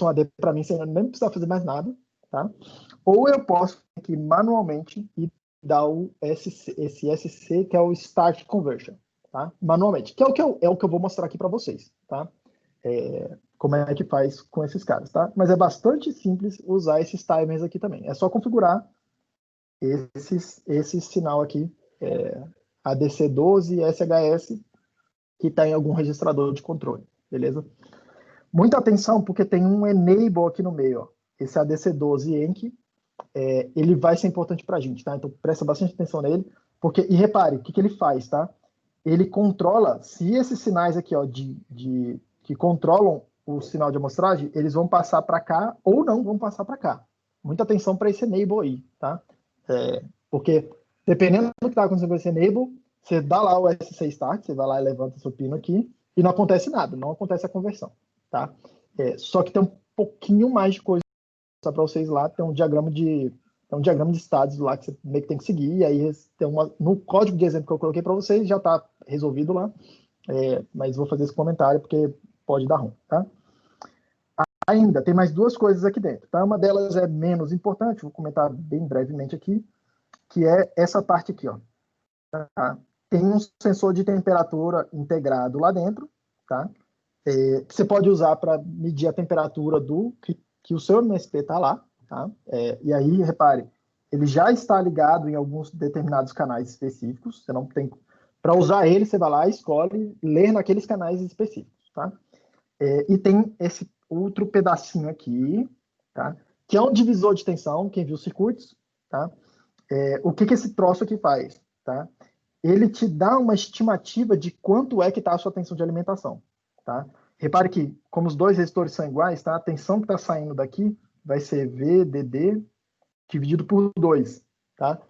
AD para mim, sem nem precisar fazer mais nada, tá? Ou eu posso aqui manualmente e dar esse SC, que é o Start Conversion, tá? Manualmente, que é o que eu vou mostrar aqui para vocês, tá? Como é que faz com esses caras, tá? Mas é bastante simples usar esses timers aqui também. É só configurar esse sinal aqui, ADC12 e SHS, que está em algum registrador de controle, beleza? Muita atenção, porque tem um enable aqui no meio, ó. Esse ADC12 ENC, ele vai ser importante para a gente, tá? Então presta bastante atenção nele, e repare, o que ele faz, tá? Ele controla, se esses sinais aqui, ó, que controlam o sinal de amostragem, eles vão passar para cá ou não vão passar para cá. Muita atenção para esse enable aí, tá? Porque dependendo do que está acontecendo com esse enable, você dá lá o SC Start, você vai lá e levanta seu pino aqui, e não acontece nada, não acontece a conversão, tá? Só que tem um pouquinho mais de coisa para vocês lá, tem um diagrama de estados lá que você meio que tem que seguir, e aí tem no código de exemplo que eu coloquei para vocês, já está resolvido lá, mas vou fazer esse comentário porque pode dar ruim, tá? Ainda tem mais duas coisas aqui dentro, tá? Uma delas é menos importante, vou comentar bem brevemente aqui, que é essa parte aqui, ó. Tá? Tem um sensor de temperatura integrado lá dentro, tá? Que você pode usar para medir a temperatura que o seu MSP está lá, tá? E aí, repare, ele já está ligado em alguns determinados canais específicos, você não tem... Para usar ele, você vai lá, escolhe, ler naqueles canais específicos, tá? E tem esse outro pedacinho aqui, tá? Que é um divisor de tensão, quem viu circuitos, tá? O que esse troço aqui faz, tá? Ele te dá uma estimativa de quanto é que está a sua tensão de alimentação, tá? Repare que, como os dois resistores são iguais, tá? A tensão que está saindo daqui vai ser VDD dividido por 2, tá?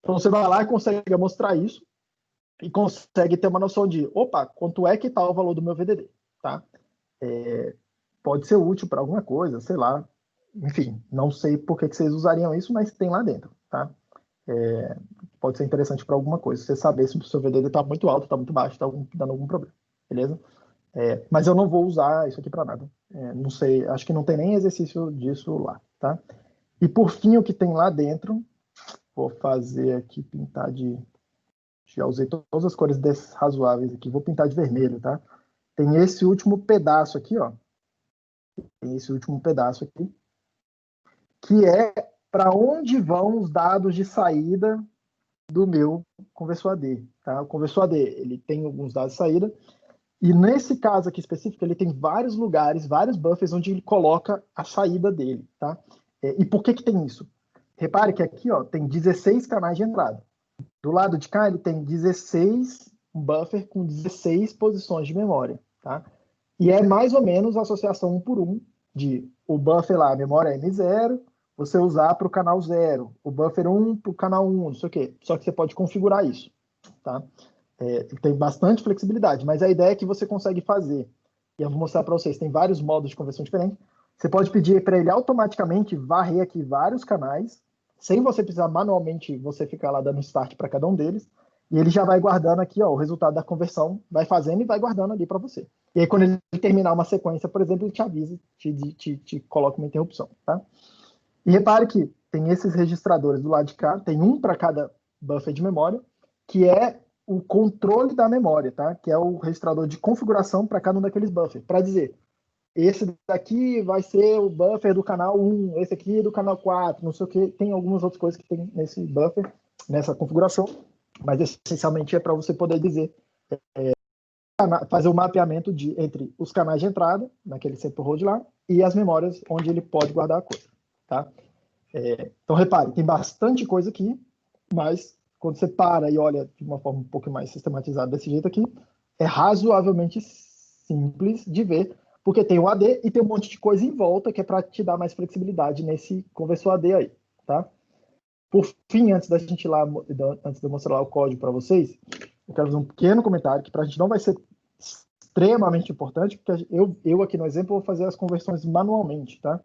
Então você vai lá e consegue mostrar isso e consegue ter uma noção de, opa, quanto é que está o valor do meu VDD, tá? Pode ser útil para alguma coisa, sei lá. Enfim, não sei por que vocês usariam isso, mas tem lá dentro, tá? Pode ser interessante para alguma coisa. Você saber se o seu VDD está muito alto, está muito baixo, está dando algum problema, beleza? Mas eu não vou usar isso aqui para nada. Não sei, acho que não tem nem exercício disso lá, tá? E por fim, o que tem lá dentro, vou fazer aqui, pintar de... Já usei todas as cores razoáveis aqui, vou pintar de vermelho, tá? Tem esse último pedaço aqui, ó. Tem esse último pedaço aqui, que é para onde vão os dados de saída do meu conversor AD, tá? O conversor AD, ele tem alguns dados de saída, e nesse caso aqui específico, ele tem vários lugares, vários buffers onde ele coloca a saída dele, tá? E por que tem isso? Repare que aqui, ó, tem 16 canais de entrada. Do lado de cá, ele tem 16 buffer com 16 posições de memória, tá? E é mais ou menos a associação 1 por 1 de o buffer lá, a memória M0, você usar para o canal 0, o buffer 1 para o canal 1, não sei o quê. Só que você pode configurar isso, tá? Tem bastante flexibilidade, mas a ideia é que você consegue fazer, e eu vou mostrar para vocês, tem vários modos de conversão diferentes. Você pode pedir para ele automaticamente varrer aqui vários canais, sem você precisar manualmente você ficar lá dando start para cada um deles, e ele já vai guardando aqui, ó, o resultado da conversão, vai fazendo e vai guardando ali para você. E aí, quando ele terminar uma sequência, por exemplo, ele te avisa, te coloca uma interrupção, tá? E repare que tem esses registradores do lado de cá, tem um para cada buffer de memória, que é o controle da memória, tá? Que é o registrador de configuração para cada um daqueles buffers, para dizer, esse daqui vai ser o buffer do canal 1, esse aqui é do canal 4, não sei o que, tem algumas outras coisas que tem nesse buffer, nessa configuração, mas essencialmente é para você poder dizer, fazer o mapeamento entre os canais de entrada, naquele sample hold lá, e as memórias onde ele pode guardar a coisa, tá? Então, repare, tem bastante coisa aqui, mas quando você para e olha de uma forma um pouco mais sistematizada desse jeito aqui, é razoavelmente simples de ver, porque tem o AD e tem um monte de coisa em volta que é para te dar mais flexibilidade nesse conversor AD aí, tá? Por fim, antes da gente ir lá, antes de eu mostrar lá o código para vocês, eu quero fazer um pequeno comentário que para a gente não vai ser extremamente importante, porque eu aqui no exemplo vou fazer as conversões manualmente, tá?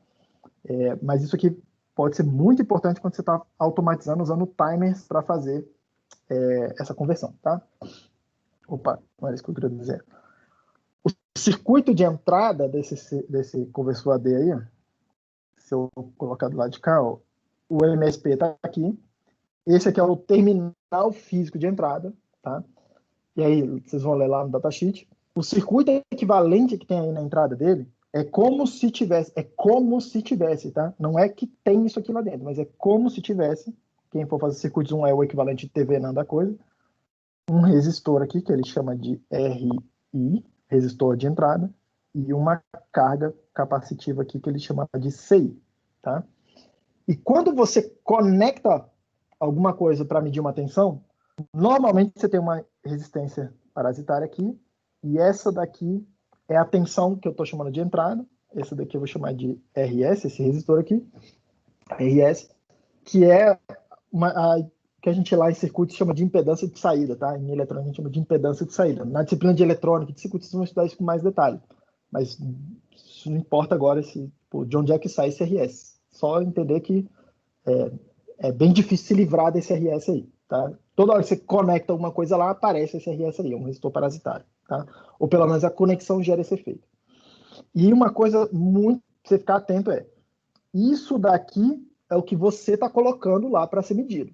Mas isso aqui pode ser muito importante quando você está automatizando, usando timers para fazer essa conversão, tá? Opa, não era isso que eu queria dizer. O circuito de entrada desse conversor AD aí, se eu colocar do lado de cá, ó, o MSP está aqui. Esse aqui é o terminal físico de entrada, tá? E aí, vocês vão ler lá no datasheet. O circuito equivalente que tem aí na entrada dele é como se tivesse, tá? Não é que tem isso aqui lá dentro, mas é como se tivesse. Quem for fazer circuitos 1 é o equivalente de TV não da coisa. Um resistor aqui, que ele chama de RI, resistor de entrada, e uma carga capacitiva aqui, que ele chama de CI, tá? E quando você conecta alguma coisa para medir uma tensão, normalmente você tem uma resistência parasitária aqui, e essa daqui é a tensão que eu estou chamando de entrada, essa daqui eu vou chamar de RS, esse resistor aqui, RS, que é que a gente lá em circuitos chama de impedância de saída, tá? Em eletrônica a gente chama de impedância de saída. Na disciplina de eletrônica e de circuitos vocês vão estudar isso com mais detalhe, mas isso não importa agora de onde é que sai esse RS. Só entender que é bem difícil se livrar desse RS aí, tá? Toda hora que você conecta alguma coisa lá, aparece esse RS aí, um resistor parasitário, tá? Ou pelo menos a conexão gera esse efeito. E uma coisa muito pra você ficar atento isso daqui é o que você está colocando lá para ser medido.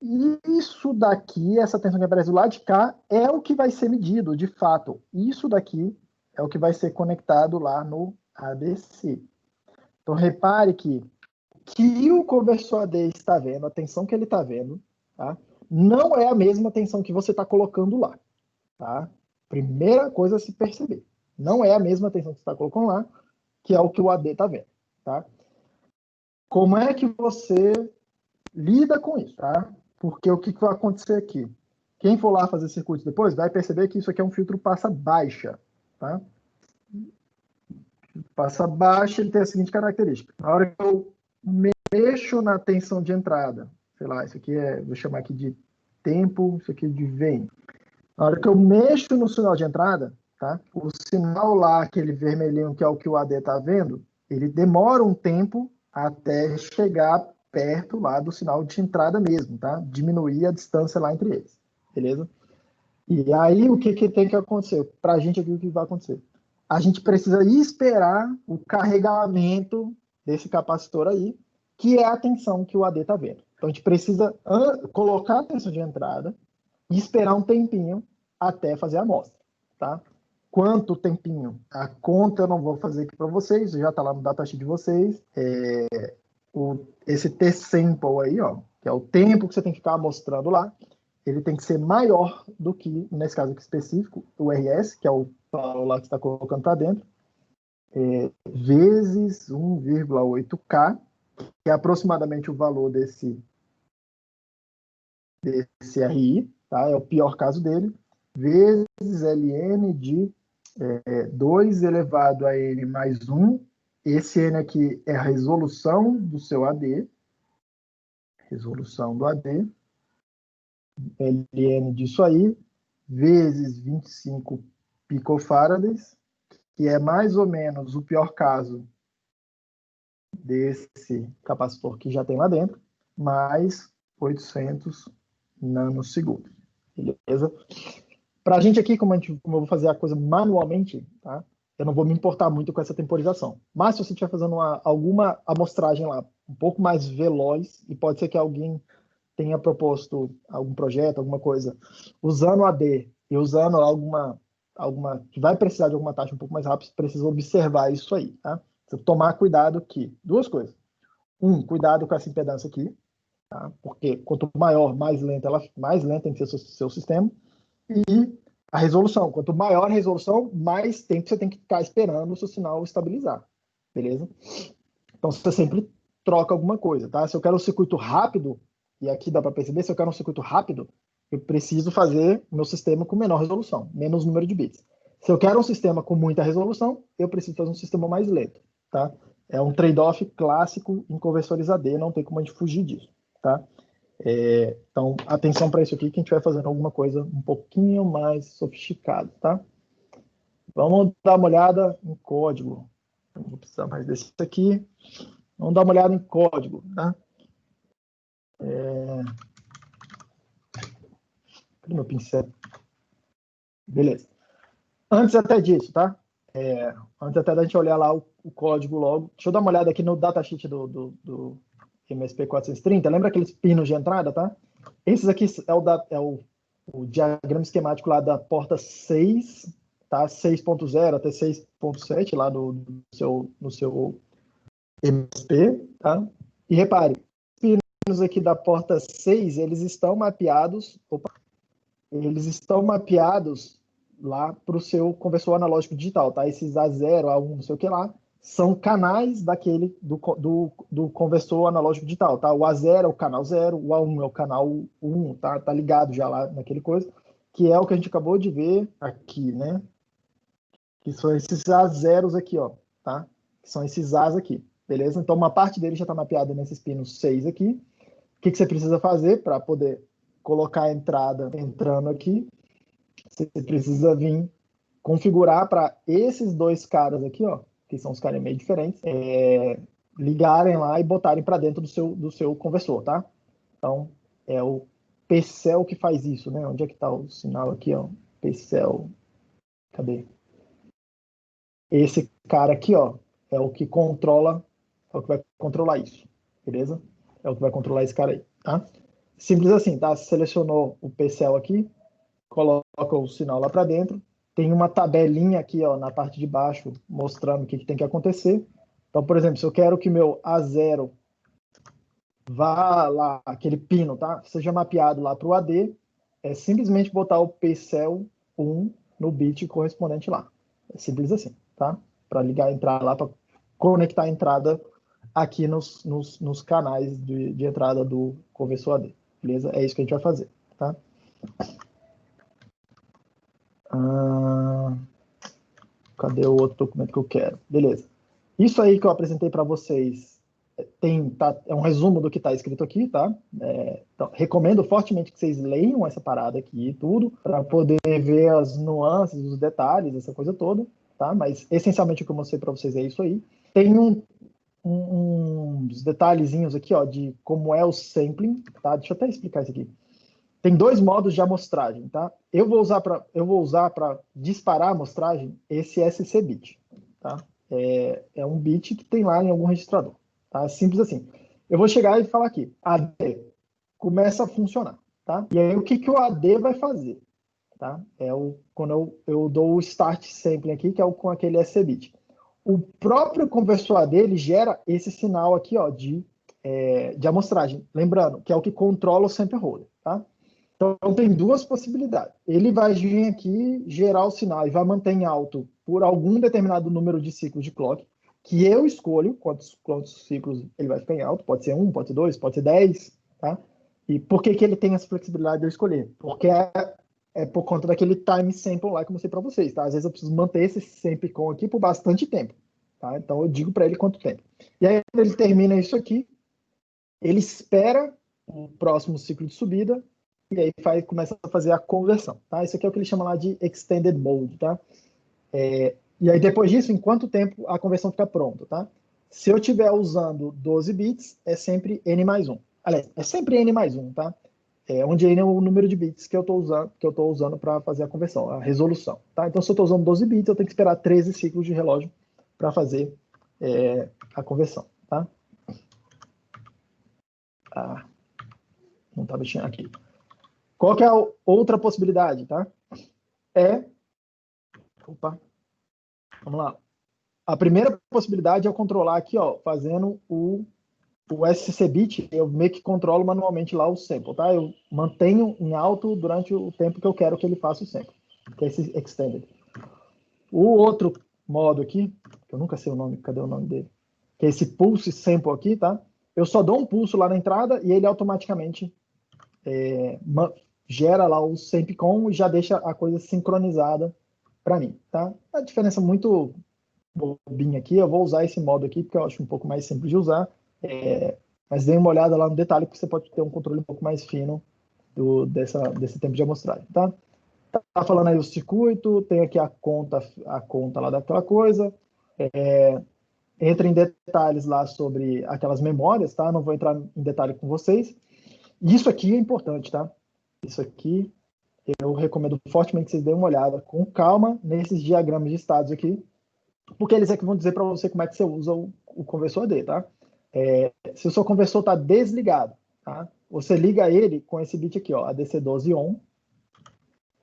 E isso daqui, essa tensão que aparece do lado de cá, é o que vai ser medido, de fato. Isso daqui é o que vai ser conectado lá no ADC. Então, repare que o conversor AD está vendo, a tensão que ele está vendo, tá? Não é a mesma tensão que você está colocando lá. Tá? Primeira coisa a se perceber. Não é a mesma tensão que você está colocando lá, que é o que o AD está vendo. Tá? Como é que você lida com isso? Tá? Porque o que vai acontecer aqui? Quem for lá fazer circuitos depois vai perceber que isso aqui é um filtro passa baixa. Tá? Passa baixa, ele tem a seguinte característica. Na hora que eu mexo na tensão de entrada, sei lá, isso aqui vou chamar aqui de tempo, isso aqui de vem. Na hora que eu mexo no sinal de entrada, tá? O sinal lá, aquele vermelhinho que é o que o AD está vendo, ele demora um tempo até chegar perto lá do sinal de entrada mesmo, tá? Diminuir a distância lá entre eles, beleza? E aí, o que tem que acontecer? Para a gente aqui, o que vai acontecer? A gente precisa esperar o carregamento desse capacitor aí, que é a tensão que o AD está vendo. Então, a gente precisa colocar a tensão de entrada e esperar um tempinho até fazer a amostra, tá? Quanto tempinho? A conta eu não vou fazer aqui para vocês, já está lá no datasheet de vocês. Esse T-sample aí, ó, que é o tempo que você tem que ficar mostrando lá, ele tem que ser maior do que, nesse caso aqui específico, o RS, que é o valor lá que você está colocando para dentro, vezes 1,8K, que é aproximadamente o valor desse RI, tá? É o pior caso dele, vezes ln de 2 elevado a n mais 1. Esse n aqui é a resolução do seu AD, resolução do AD, ln disso aí, vezes 25 picofarads, que é mais ou menos o pior caso desse capacitor que já tem lá dentro, mais 800 nanosegundos. Beleza? Para a gente aqui, como eu vou fazer a coisa manualmente, tá? Eu não vou me importar muito com essa temporização. Mas se você estiver fazendo alguma amostragem lá um pouco mais veloz, e pode ser que alguém tenha proposto algum projeto, alguma coisa, usando AD e usando alguma que vai precisar de alguma taxa um pouco mais rápida, precisa observar isso aí, tá? Você tomar cuidado que, duas coisas. Cuidado com essa impedância aqui, tá? Porque quanto maior, mais lenta tem que ser o seu sistema. E a resolução. Quanto maior a resolução, mais tempo você tem que ficar esperando o seu sinal estabilizar. Beleza? Então, você sempre troca alguma coisa, tá? Se eu quero um circuito rápido, e aqui dá para perceber, se eu quero um circuito rápido, eu preciso fazer meu sistema com menor resolução, menos número de bits. Se eu quero um sistema com muita resolução, eu preciso fazer um sistema mais lento, tá? É um trade-off clássico em conversores AD, não tem como a gente fugir disso, tá? Então, atenção para isso aqui, que a gente vai fazendo alguma coisa um pouquinho mais sofisticada, tá? Vamos dar uma olhada em código. Não vou precisar mais desse aqui. Vamos dar uma olhada em código, tá? Cadê meu pincel? Beleza. Antes até disso, tá? Antes até da gente olhar lá o código logo, deixa eu dar uma olhada aqui no datasheet do MSP430. Lembra aqueles pinos de entrada, tá? Esses aqui é o diagrama esquemático lá da porta 6, tá? 6.0 até 6.7 lá no seu MSP, tá? E repare, os pinos aqui da porta 6, eles estão mapeados lá para o seu conversor analógico digital, tá? Esses A0, A1, não sei o que lá, são canais daquele do conversor analógico digital, tá? O A0 é o canal 0, o A1 é o canal 1, tá? Tá ligado já lá naquele coisa, que é o que a gente acabou de ver aqui, né? Que são esses A0s aqui, ó, tá? Que são esses As aqui, beleza? Então, uma parte dele já está mapeada nesses pinos 6 aqui. O que você precisa fazer para poder colocar a entrada entrando aqui? Você precisa vir configurar para esses dois caras aqui, ó, que são os caras meio diferentes, ligarem lá e botarem para dentro do seu conversor, tá? Então, é o PCell que faz isso, né? Onde é que está o sinal aqui, ó? PCell, cadê? Esse cara aqui, ó, é o que controla, é o que vai controlar isso, beleza? É o que vai controlar esse cara aí, tá? Simples assim, tá? Selecionou o PCL aqui, coloca o sinal lá para dentro, tem uma tabelinha aqui, ó, na parte de baixo, mostrando o que tem que acontecer. Então, por exemplo, se eu quero que meu A0 vá lá, aquele pino, tá? Seja mapeado lá para o AD, é simplesmente botar o PCL 1 no bit correspondente lá. É simples assim, tá? Para ligar a entrada lá, para conectar a entrada aqui nos canais de entrada do conversor AD. Beleza? É isso que a gente vai fazer, tá? Cadê o outro documento que eu quero? Beleza. Isso aí que eu apresentei para vocês é um resumo do que está escrito aqui, tá? Então, recomendo fortemente que vocês leiam essa parada aqui e tudo, para poder ver as nuances, os detalhes, essa coisa toda, tá? Mas, essencialmente, o que eu mostrei para vocês é isso aí. Tem uns detalhezinhos aqui, ó, de como é o sampling, tá? Deixa eu até explicar isso aqui. Tem dois modos de amostragem, tá? Eu vou usar para disparar a amostragem esse SC bit, tá? É um bit que tem lá em algum registrador, tá? Simples assim. Eu vou chegar e falar aqui, AD começa a funcionar, tá? E aí o que o AD vai fazer, tá? Quando eu dou o start sampling aqui, que é com aquele SC bit. O próprio conversor AD ele gera esse sinal aqui, ó, de amostragem. Lembrando que é o que controla o sample holder, tá? Então, tem duas possibilidades. Ele vai vir aqui, gerar o sinal e vai manter em alto por algum determinado número de ciclos de clock, que eu escolho quantos ciclos ele vai ficar em alto. Pode ser 1, pode ser 2, pode ser 10, tá? E por que ele tem essa flexibilidade de eu escolher? Porque é por conta daquele time sample lá que eu mostrei para vocês, tá? Às vezes eu preciso manter esse sample com aqui por bastante tempo, tá? Então, eu digo para ele quanto tempo. E aí, quando ele termina isso aqui, ele espera o próximo ciclo de subida e aí começa a fazer a conversão, tá? Isso aqui é o que ele chama lá de extended mode, tá? E aí depois disso, em quanto tempo a conversão fica pronta, tá? Se eu estiver usando 12 bits, é sempre n mais 1. Aliás, é sempre n mais 1, tá? Onde n é o número de bits que eu estou usando para fazer a conversão, a resolução, tá? Então, se eu estou usando 12 bits, eu tenho que esperar 13 ciclos de relógio para fazer a conversão, tá? Não está mexendo aqui. Qual que é a outra possibilidade, tá? Opa. Vamos lá. A primeira possibilidade é eu controlar aqui, ó, fazendo o SC bit, eu meio que controlo manualmente lá o sample, tá? Eu mantenho em alto durante o tempo que eu quero que ele faça o sample, que é esse extended. O outro modo aqui, que eu nunca sei o nome, cadê o nome dele? Que é esse pulse sample aqui, tá? Eu só dou um pulso lá na entrada e ele automaticamente gera lá o samplecon e já deixa a coisa sincronizada para mim, tá? A diferença muito bobinha aqui, eu vou usar esse modo aqui porque eu acho um pouco mais simples de usar, mas dê uma olhada lá no detalhe que você pode ter um controle um pouco mais fino desse tempo de amostragem, tá? Tá falando aí o circuito, tem aqui a conta lá daquela coisa, entra em detalhes lá sobre aquelas memórias, tá? Não vou entrar em detalhe com vocês. Isso aqui é importante, tá? Isso aqui eu recomendo fortemente que vocês deem uma olhada com calma nesses diagramas de estados aqui, porque eles é que vão dizer para você como é que você usa o conversor AD, tá? Se o seu conversor está desligado, tá? Você liga ele com esse bit aqui, ó, ADC12 on,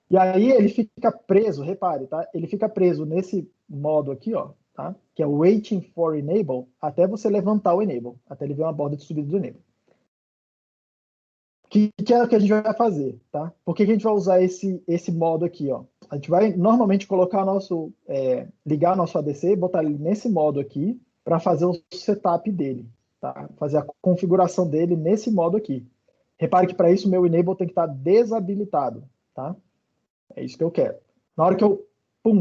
e aí ele fica preso, repare, tá? Ele fica preso nesse modo aqui, ó, tá? Que é o waiting for enable, até você levantar o enable, até ele ver uma borda de subida do enable. Que é o que a gente vai fazer, tá? Por que a gente vai usar esse modo aqui, ó? a gente vai normalmente colocar ligar nosso ADC e botar ele nesse modo aqui para fazer o setup dele, tá? Fazer a configuração dele nesse modo aqui. Repare que para isso o meu enable tem que estar desabilitado, tá? É isso que eu quero. Na hora que eu,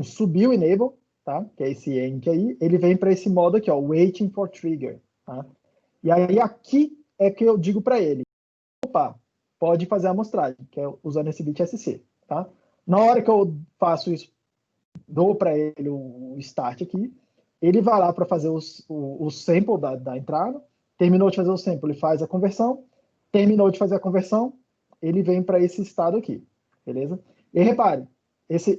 subir o enable, tá? Que é esse enc aí, ele vem para esse modo aqui, ó, waiting for trigger, tá? E aí aqui é que eu digo para ele, opa, pode fazer a amostragem, que é usando esse bit SC, tá? Na hora que eu faço isso, dou para ele o start aqui, ele vai lá para fazer o sample da entrada, terminou de fazer o sample, ele faz a conversão, terminou de fazer a conversão, ele vem para esse estado aqui, beleza? E repare, esse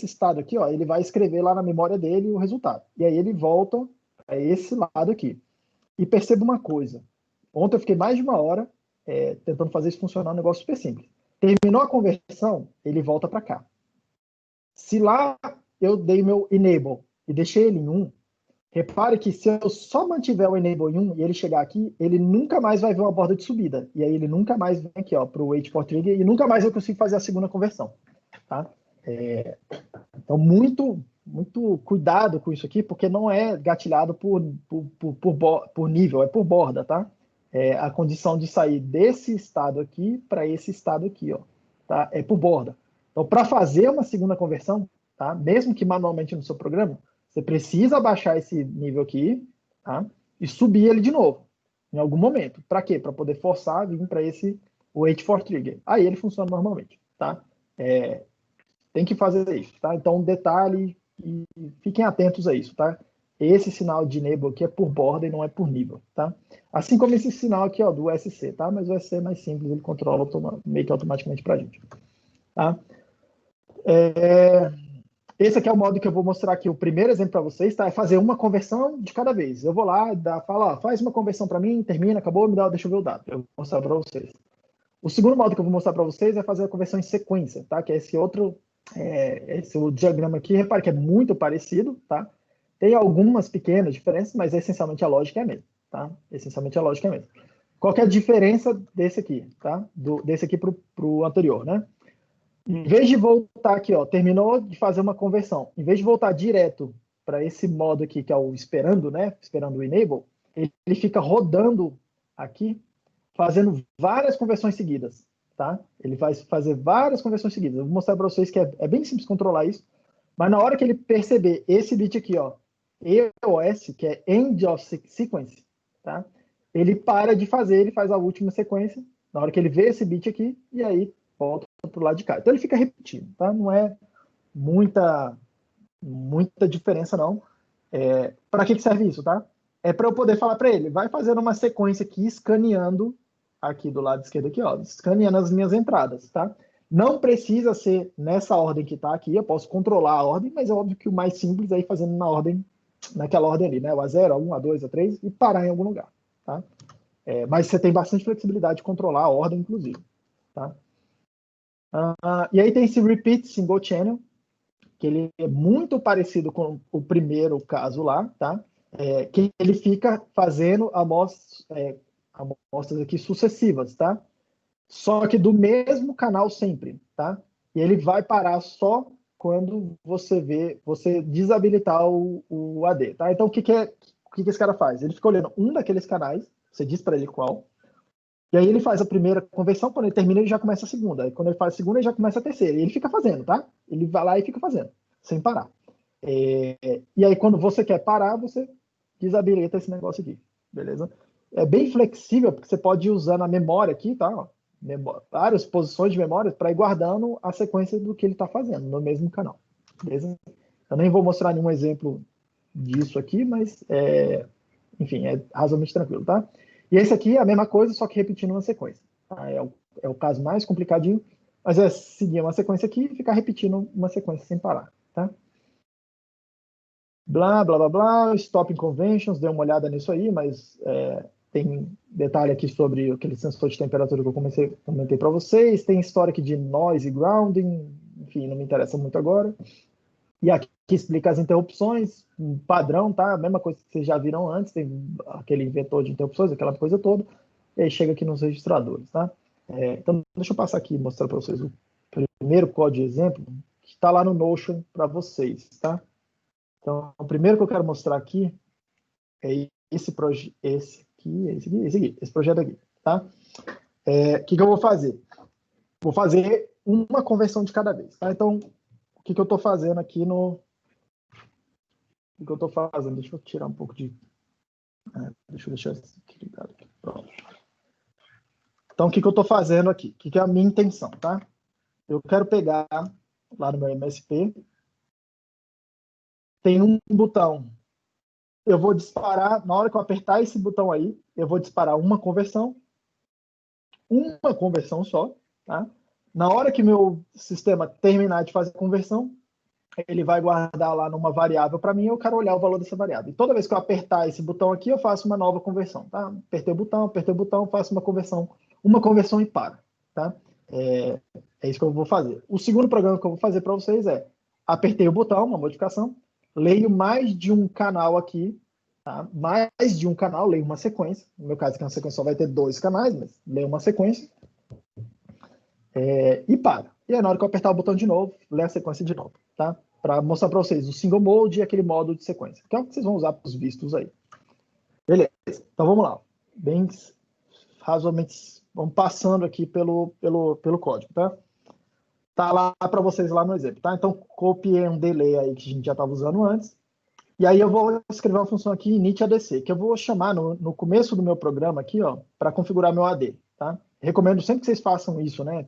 estado aqui, ó, ele vai escrever lá na memória dele o resultado. E aí ele volta a esse lado aqui. E perceba uma coisa, ontem eu fiquei mais de 1 hora tentando fazer isso funcionar, um negócio super simples. Terminou a conversão, ele volta para cá. Se lá eu dei meu enable e deixei ele em 1, repare que se eu só mantiver o enable em 1 e ele chegar aqui, ele nunca mais vai ver uma borda de subida. E aí ele nunca mais vem aqui para o wait for trigger e nunca mais eu consigo fazer a segunda conversão. Tá? Então, muito cuidado com isso aqui, porque não é gatilhado por nível, é por borda, tá? A condição de sair desse estado aqui para esse estado aqui, ó, tá? É por borda. Então, para fazer uma segunda conversão, tá? Mesmo que manualmente no seu programa, você precisa baixar esse nível aqui, tá? E subir ele de novo, em algum momento. Para quê? Para poder forçar a vir para esse wait for trigger. Aí ele funciona normalmente, tá? Tem que fazer isso, tá? Então, um detalhe, e fiquem atentos a isso, tá? Esse sinal de enable aqui é por borda e não é por nível, tá? Assim como esse sinal aqui, ó, do SC, tá? Mas o SC é mais simples, ele controla meio que automaticamente para a gente, tá? Esse aqui é o modo que eu vou mostrar aqui, o primeiro exemplo para vocês, tá? É fazer uma conversão de cada vez. Eu vou lá, falo, ó, faz uma conversão para mim, termina, acabou, deixa eu ver o dado. Eu vou mostrar para vocês. O segundo modo que eu vou mostrar para vocês é fazer a conversão em sequência, tá? Que é esse outro, esse diagrama aqui, repare que é muito parecido, tá? Tem algumas pequenas diferenças, mas essencialmente a lógica é a mesma, tá? Essencialmente a lógica é a mesma. Qual que é a diferença desse aqui, tá? Desse aqui para o anterior, né? Em vez de voltar aqui, ó, terminou de fazer uma conversão, em vez de voltar direto para esse modo aqui, que é o esperando, né? Esperando o enable, ele fica rodando aqui, fazendo várias conversões seguidas, tá? Ele vai fazer várias conversões seguidas. Eu vou mostrar para vocês que é bem simples controlar isso, mas na hora que ele perceber esse bit aqui, ó, EOS, que é End of Sequence, tá? Ele para de fazer, ele faz a última sequência, na hora que ele vê esse bit aqui, e aí volta para o lado de cá. Então ele fica repetindo, tá? Não é muita diferença, não. Para que serve isso, tá? É para eu poder falar para ele, vai fazendo uma sequência aqui, escaneando, aqui do lado esquerdo aqui, ó, escaneando as minhas entradas, tá? Não precisa ser nessa ordem que está aqui, eu posso controlar a ordem, mas é óbvio que o mais simples é ir fazendo naquela ordem ali, né? O A0, A1, A2, A3 e parar em algum lugar, tá? Mas você tem bastante flexibilidade de controlar a ordem, inclusive, tá? E aí tem esse Repeat Single Channel, que ele é muito parecido com o primeiro caso lá, tá? Que ele fica fazendo amostras aqui sucessivas, tá? Só que do mesmo canal sempre, tá? E ele vai parar só quando você desabilitar o AD, tá? Então, o que esse cara faz? Ele fica olhando um daqueles canais, você diz para ele qual, e aí ele faz a primeira conversão, quando ele termina, ele já começa a segunda. Aí quando ele faz a segunda, ele já começa a terceira. E ele fica fazendo, tá? Ele vai lá e fica fazendo, sem parar. E aí, quando você quer parar, você desabilita esse negócio aqui, beleza? É bem flexível, porque você pode ir usando a memória aqui, tá? Ó, várias posições de memória para ir guardando a sequência do que ele está fazendo no mesmo canal, beleza? Eu nem vou mostrar nenhum exemplo disso aqui, mas, enfim, é razoavelmente tranquilo, tá? E esse aqui é a mesma coisa, só que repetindo uma sequência. Tá? É o caso mais complicadinho, mas é seguir uma sequência aqui e ficar repetindo uma sequência sem parar, tá? Blá, blá, blá, blá, stopping conventions, dê uma olhada nisso aí, mas tem detalhe aqui sobre aquele sensor de temperatura que eu comentei para vocês, tem história aqui de noise e grounding, enfim, não me interessa muito agora. E aqui explica as interrupções, padrão, tá? A mesma coisa que vocês já viram antes, tem aquele inventor de interrupções, aquela coisa toda, e aí chega aqui nos registradores, tá? Então, deixa eu passar aqui e mostrar para vocês o primeiro código de exemplo, que está lá no Notion para vocês, tá? Então, o primeiro que eu quero mostrar aqui é esse projeto aqui, tá? O que eu vou fazer? Vou fazer uma conversão de cada vez, tá? Então, o que eu estou fazendo aqui no... O que eu estou fazendo? Deixa eu tirar um pouco de... deixa eu deixar isso aqui ligado aqui. Pronto. Então, o que eu estou fazendo aqui? O que é a minha intenção, tá? Eu quero pegar lá no meu MSP, tem um botão. Eu vou disparar, na hora que eu apertar esse botão aí, eu vou disparar uma conversão só, tá? Na hora que meu sistema terminar de fazer a conversão, ele vai guardar lá numa variável para mim, eu quero olhar o valor dessa variável. E toda vez que eu apertar esse botão aqui, eu faço uma nova conversão, tá? Apertei o botão, faço uma conversão e para, tá? É isso que eu vou fazer. O segundo programa que eu vou fazer para vocês é, apertei o botão, uma modificação, leio mais de um canal aqui, tá? Mais de um canal, leio uma sequência. No meu caso, aqui na sequência só vai ter 2 canais, mas leio uma sequência. E para. E aí, na hora que eu apertar o botão de novo, leio a sequência de novo, tá? Para mostrar para vocês o single mode e aquele modo de sequência, que é o que vocês vão usar para os vistos aí. Beleza. Então, vamos lá. Bem razoavelmente, vamos passando aqui pelo código, tá? Tá lá para vocês lá no exemplo, tá? Então, copiei um delay aí que a gente já estava usando antes. E aí eu vou escrever uma função aqui, init ADC, que eu vou chamar no começo do meu programa aqui, ó, para configurar meu AD, tá? Recomendo sempre que vocês façam isso, né?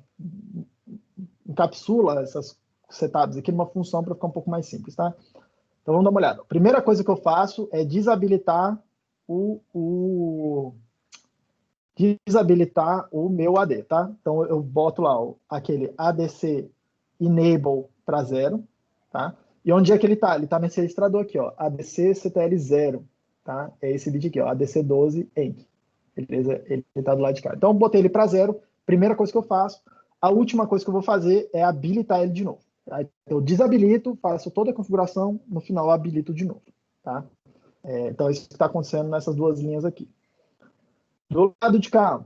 Encapsula essas setups aqui numa função para ficar um pouco mais simples, tá? Então vamos dar uma olhada. A primeira coisa que eu faço é desabilitar o meu AD, tá? Então eu boto lá aquele ADC enable para 0, tá? E onde é que ele tá? Ele tá nesse registrador aqui, ó, ADC CTL0, tá? É esse bit aqui, ó, ADC12 ENC. Beleza? Ele tá do lado de cá. Então eu botei ele para 0, primeira coisa que eu faço. A última coisa que eu vou fazer é habilitar ele de novo. Tá? Eu desabilito, faço toda a configuração, no final eu habilito de novo, tá? Então isso que está acontecendo nessas duas linhas aqui. Do lado de cá,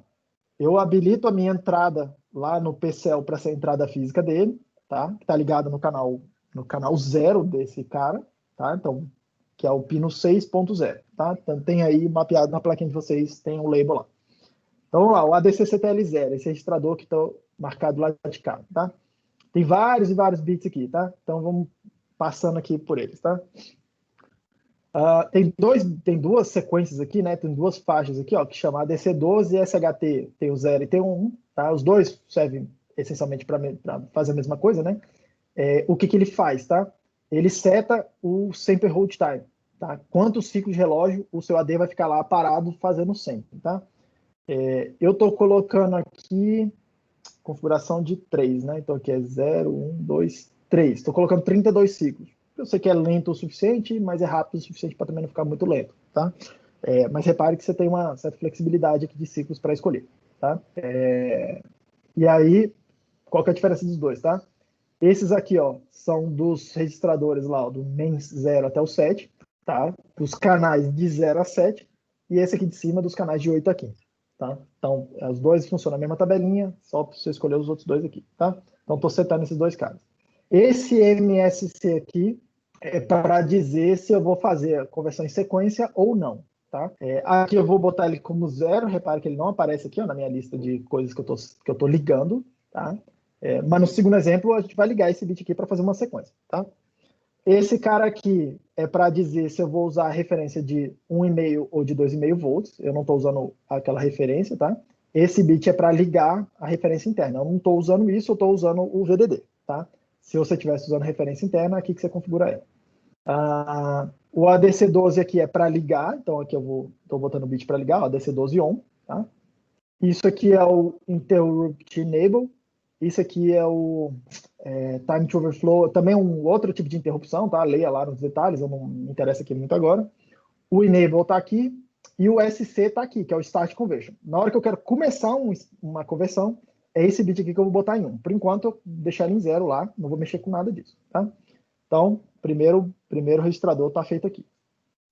eu habilito a minha entrada lá no PCL para essa entrada física dele, tá? Que está ligado no canal 0 desse cara, tá? Então, que é o pino 6.0, tá? Então, tem aí mapeado na plaquinha de vocês, tem um label lá. Então, vamos lá, o ADC-CTL0, esse registrador que está marcado lá de cá, tá? Tem vários e vários bits aqui, tá? Então, vamos passando aqui por eles, tá? Tem duas sequências aqui, né? Tem duas faixas aqui, ó, que chama ADC12 e SHT, tem o 0 e tem o 1, tá? Os dois servem essencialmente para fazer a mesma coisa, né? O que ele faz, tá? Ele seta o sempre hold time, tá? Quantos ciclos de relógio o seu AD vai ficar lá parado fazendo sempre, tá? Eu estou colocando aqui configuração de 3, né? Então aqui é 0, 1, 2, 3. Estou colocando 32 ciclos. Eu sei que é lento o suficiente, mas é rápido o suficiente para também não ficar muito lento, tá? Mas repare que você tem uma certa flexibilidade aqui de ciclos para escolher, tá? E aí, qual que é a diferença dos dois, tá? Esses aqui, ó, são dos registradores lá, ó, do MENS 0 até o 7, tá? Dos canais de 0 a 7, e esse aqui de cima dos canais de 8 a 15, tá? Então, os dois funcionam na mesma tabelinha, só para você escolher os outros dois aqui, tá? Então, estou setando esses dois caras. Esse MSC aqui é para dizer se eu vou fazer a conversão em sequência ou não, tá? Aqui eu vou botar ele como 0, repare que ele não aparece aqui, ó, na minha lista de coisas que eu tô ligando, tá? Mas no segundo exemplo, a gente vai ligar esse bit aqui para fazer uma sequência, tá? Esse cara aqui é para dizer se eu vou usar a referência de 1,5 ou de 2,5 volts. Eu não estou usando aquela referência, tá? Esse bit é para ligar a referência interna. Eu não estou usando isso, eu estou usando o VDD, tá? Se você estivesse usando referência interna, aqui que você configura ela. O ADC12 aqui é para ligar, então aqui eu estou botando o bit para ligar, o ADC12 on, tá? Isso aqui é o Interrupt Enable. Isso aqui é o Time to Overflow, também um outro tipo de interrupção, tá? Leia lá nos detalhes, eu não me interessa aqui muito agora. O Enable está aqui e o SC está aqui, que é o Start Conversion. Na hora que eu quero começar uma conversão, é esse bit aqui que eu vou botar em 1. Por enquanto, eu vou deixar ele em 0 lá, não vou mexer com nada disso, tá? Então, primeiro registrador está feito aqui.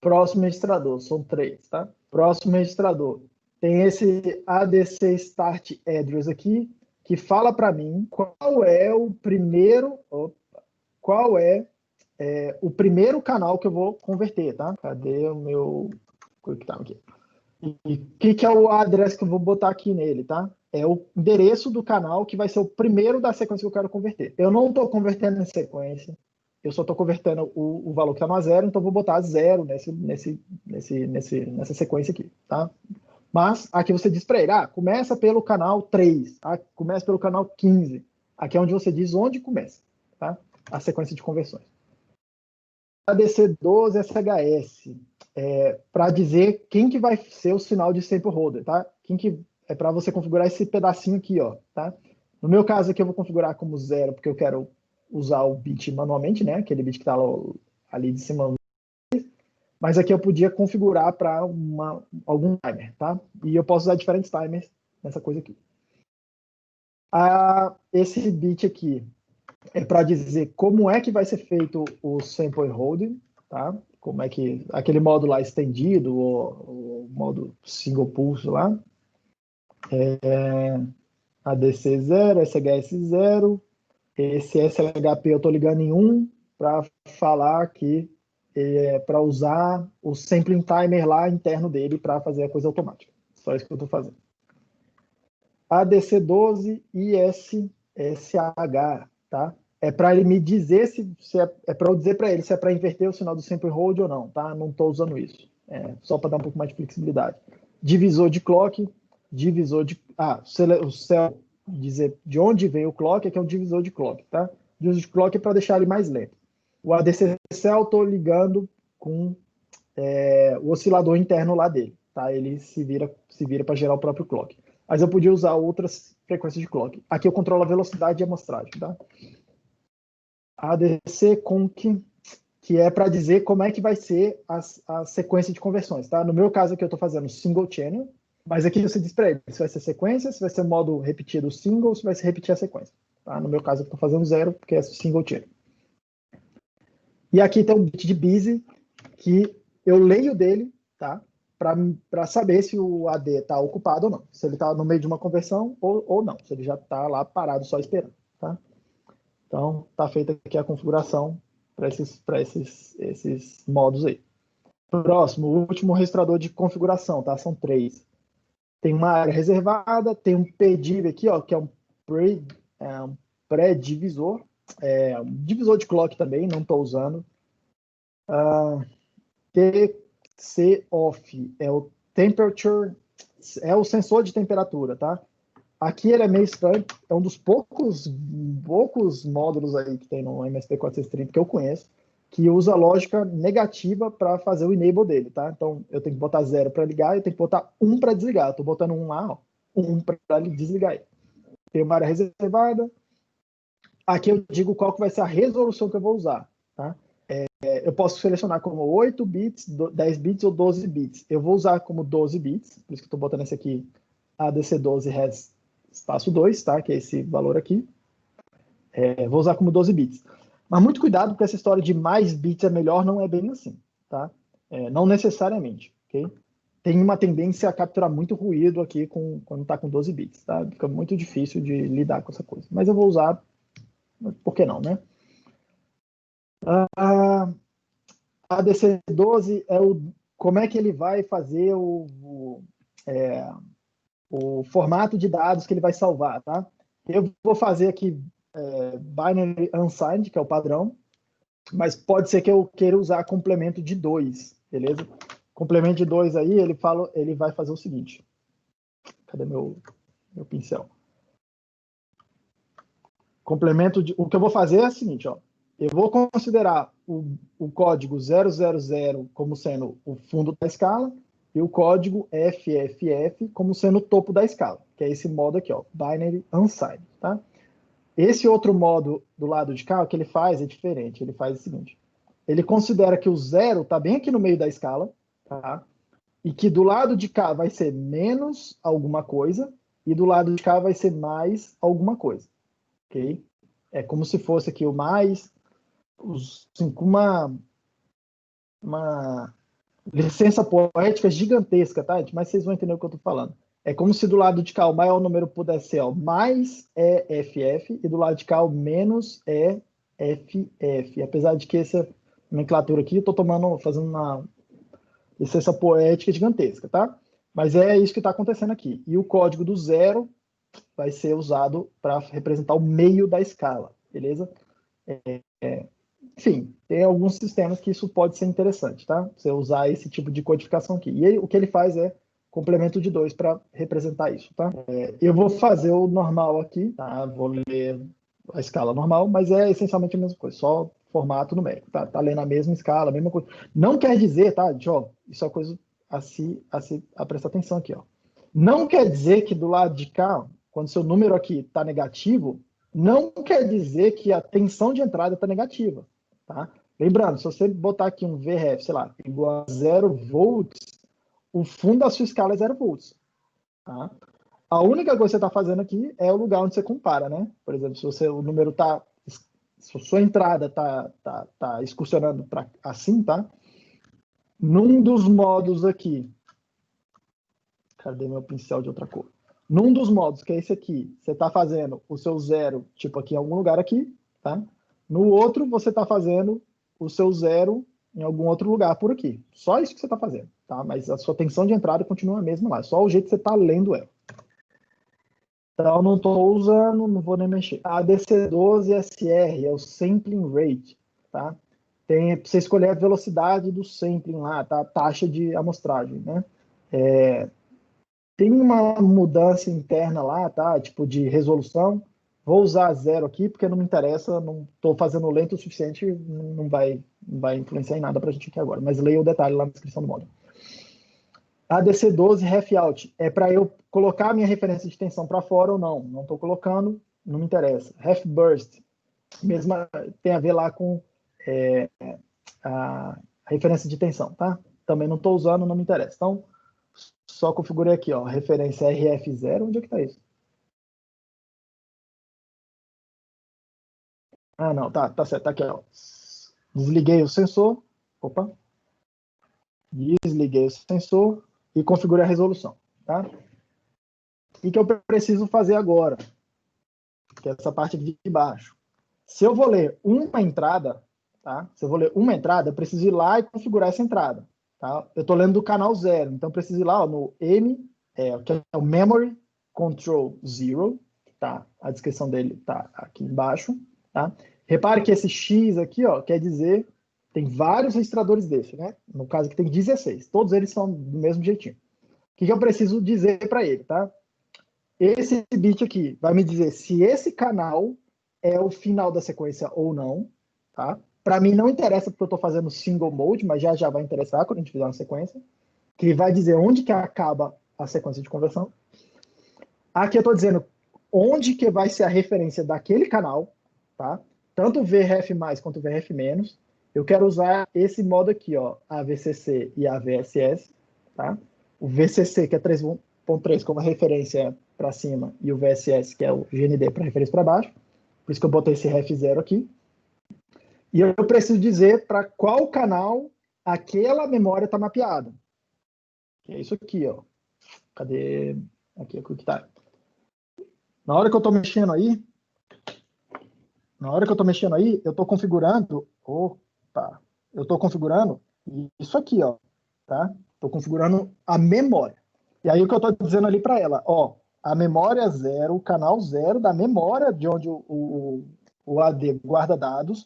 Próximo registrador, são 3, tá? Próximo registrador, tem esse ADC Start Address aqui, que fala para mim qual é o primeiro... Opa, qual é o primeiro canal que eu vou converter, tá? Cadê o meu QuickTime aqui? E o que é o address que eu vou botar aqui nele, tá? É o endereço do canal que vai ser o primeiro da sequência que eu quero converter. Eu não estou convertendo em sequência, eu só estou convertendo o valor que está no A0, então eu vou botar 0 nessa sequência aqui, tá? Mas aqui você diz para ele, começa pelo canal 3, começa pelo canal 15. Aqui é onde você diz onde começa, tá? A sequência de conversões. ADC12 SHS, para dizer quem que vai ser o sinal de sample holder, tá? É para você configurar esse pedacinho aqui, ó, tá? No meu caso aqui eu vou configurar como 0, porque eu quero usar o bit manualmente, né? Aquele bit que está ali de cima. Mas aqui eu podia configurar para algum timer, tá? E eu posso usar diferentes timers nessa coisa aqui. Esse bit aqui é para dizer como é que vai ser feito o sample holding, tá? Como é que aquele modo lá estendido, o modo single pulse lá. ADC 0, SHS 0. Esse SHP eu estou ligando em 1 para falar que para usar o sampling timer lá interno dele para fazer a coisa automática. Só isso que eu estou fazendo. ADC12 ISSH, tá? É para ele me dizer se para eu dizer para ele se é para inverter o sinal do sample hold ou não, tá? Não estou usando isso. Só para dar um pouco mais de flexibilidade. Divisor de clock, o cell dizer de onde vem o clock, que é o divisor de clock, tá? O divisor de clock é para deixar ele mais lento. O ADC cell estou ligando com o oscilador interno lá dele, tá? Ele se vira para gerar o próprio clock. Mas eu podia usar outras frequências de clock. Aqui eu controlo a velocidade e a amostragem, tá? ADC conc, que é para dizer como é que vai ser a sequência de conversões, tá? No meu caso aqui eu estou fazendo single channel, mas aqui você diz para ele se vai ser sequência, se vai ser modo repetido single, se vai ser repetir a sequência. Tá? No meu caso eu estou fazendo 0, porque é single channel. E aqui tem um bit de busy, que eu leio dele, tá? Para saber se o AD está ocupado ou não. Se ele está no meio de uma conversão ou não. Se ele já está lá parado só esperando, tá? Então, está feita aqui a configuração para esses modos aí. Próximo, o último registrador de configuração, tá? São 3. Tem uma área reservada, tem um pdiv aqui, ó, que é um pré-divisor, um divisor de clock também, não estou usando. TC off é o temperature, é o sensor de temperatura, tá? Aqui ele é meio estranho, é um dos poucos módulos aí que tem no MSP430 que eu conheço, que usa lógica negativa para fazer o enable dele, tá? Então, eu tenho que botar 0 para ligar e eu tenho que botar 1 para desligar. Eu tô botando 1 lá, ó, 1 para desligar ele. Tem uma área reservada. Aqui eu digo qual que vai ser a resolução que eu vou usar, tá? Eu posso selecionar como 8 bits, 10 bits ou 12 bits. Eu vou usar como 12 bits, por isso que eu tô botando esse aqui, ADC12 res espaço 2, tá? Que é esse valor aqui. Vou usar como 12 bits. Mas muito cuidado, porque essa história de mais bits é melhor não é bem assim, tá? Não necessariamente, ok? Tem uma tendência a capturar muito ruído aqui quando está com 12 bits, tá? Fica muito difícil de lidar com essa coisa. Mas eu vou usar, por que não, né? A ADC12 como é que ele vai fazer o formato de dados que ele vai salvar, tá? Eu vou fazer aqui binary unsigned, que é o padrão, mas pode ser que eu queira usar complemento de 2, beleza? Complemento de 2 aí, ele vai fazer o seguinte. Cadê meu pincel? O que eu vou fazer é o seguinte, ó. Eu vou considerar o código 000 como sendo o fundo da escala e o código FFF como sendo o topo da escala, que é esse modo aqui, ó, binary unsigned, tá? Esse outro modo do lado de cá, o que ele faz é diferente. Ele faz o seguinte: ele considera que o 0 está bem aqui no meio da escala, tá? E que do lado de cá vai ser menos alguma coisa e do lado de cá vai ser mais alguma coisa, ok? É como se fosse aqui o mais, assim, com uma licença poética gigantesca, tá? Mas vocês vão entender o que eu estou falando. É como se do lado de cá o maior número pudesse ser mais FF e do lado de cá o menos FF. Apesar de que essa nomenclatura aqui, eu estou fazendo uma licença poética gigantesca, tá? Mas é isso que está acontecendo aqui. E o código do 0 vai ser usado para representar o meio da escala, beleza? Enfim, tem alguns sistemas que isso pode ser interessante, tá? Você usar esse tipo de codificação aqui. E o que ele faz é complemento de 2 para representar isso, tá? Eu vou fazer o normal aqui, tá? Vou ler a escala normal, mas é essencialmente a mesma coisa, só formato numérico, tá? Tá lendo a mesma escala, a mesma coisa. Não quer dizer, tá? Ó, isso é uma coisa a prestar atenção aqui, ó. Não quer dizer que do lado de cá, quando seu número aqui está negativo, não quer dizer que a tensão de entrada está negativa, tá? Lembrando, se você botar aqui um VRF, sei lá, igual a 0 volts, o fundo da sua escala é 0 volts, tá? A única coisa que você está fazendo aqui é o lugar onde você compara, né? Por exemplo, se o número está... Se a sua entrada tá excursionando para assim, tá? Num dos modos aqui... Cadê meu pincel de outra cor? Num dos modos, que é esse aqui, você está fazendo o seu 0, tipo aqui em algum lugar aqui, tá? No outro, você está fazendo o seu 0 em algum outro lugar por aqui. Só isso que você está fazendo, tá? Mas a sua tensão de entrada continua a mesma lá, só o jeito que você está lendo ela. Então, não estou usando, não vou nem mexer. A DC12SR é o sampling rate, tá? Tem para você escolher a velocidade do sampling lá, tá? A taxa de amostragem, né? Tem uma mudança interna lá, tá? Tipo de resolução. Vou usar 0 aqui porque não me interessa, não estou fazendo lento o suficiente, não vai influenciar em nada para a gente aqui agora. Mas leia o detalhe lá na descrição do módulo. A DC12 ref out é para eu colocar a minha referência de tensão para fora ou não. Não estou colocando, não me interessa. Ref burst, mesma, tem a ver lá com a referência de tensão, tá? Também não estou usando, não me interessa. Então, só configurei aqui, ó, referência RF0. Onde é que está isso? Ah, não, tá certo, tá aqui, ó. Desliguei o sensor. Opa. Desliguei o sensor e configurei a resolução, tá? E que eu preciso fazer agora, que é essa parte aqui de baixo. Se eu vou ler uma entrada, tá? Se eu vou ler uma entrada, eu preciso ir lá e configurar essa entrada, tá? Eu estou lendo do canal 0, então eu preciso ir lá, ó, no que é o Memory Control 0, tá? A descrição dele tá aqui embaixo, tá? Repare que esse X aqui, ó, quer dizer, tem vários registradores desse, né? No caso aqui tem 16, todos eles são do mesmo jeitinho. O que eu preciso dizer para ele, tá? Esse bit aqui vai me dizer se esse canal é o final da sequência ou não, tá? Para mim não interessa porque eu estou fazendo single mode, mas já vai interessar quando a gente fizer uma sequência, que vai dizer onde que acaba a sequência de conversão. Aqui eu estou dizendo onde que vai ser a referência daquele canal, tá? Tanto o VRF mais quanto o VRF menos. Eu quero usar esse modo aqui, ó, a VCC e a VSS, tá? O VCC, que é 3.3 como referência para cima, e o VSS, que é o GND para referência para baixo. Por isso que eu botei esse ref0 aqui. E eu preciso dizer para qual canal aquela memória está mapeada. Que é isso aqui, ó. Cadê? Aqui é o que está. Na hora que eu estou mexendo aí, eu estou configurando. Opa! Eu estou configurando isso aqui, ó. Tá? Estou configurando a memória. E aí o que eu estou dizendo ali para ela, ó, a memória 0, o canal 0 da memória de onde o AD guarda dados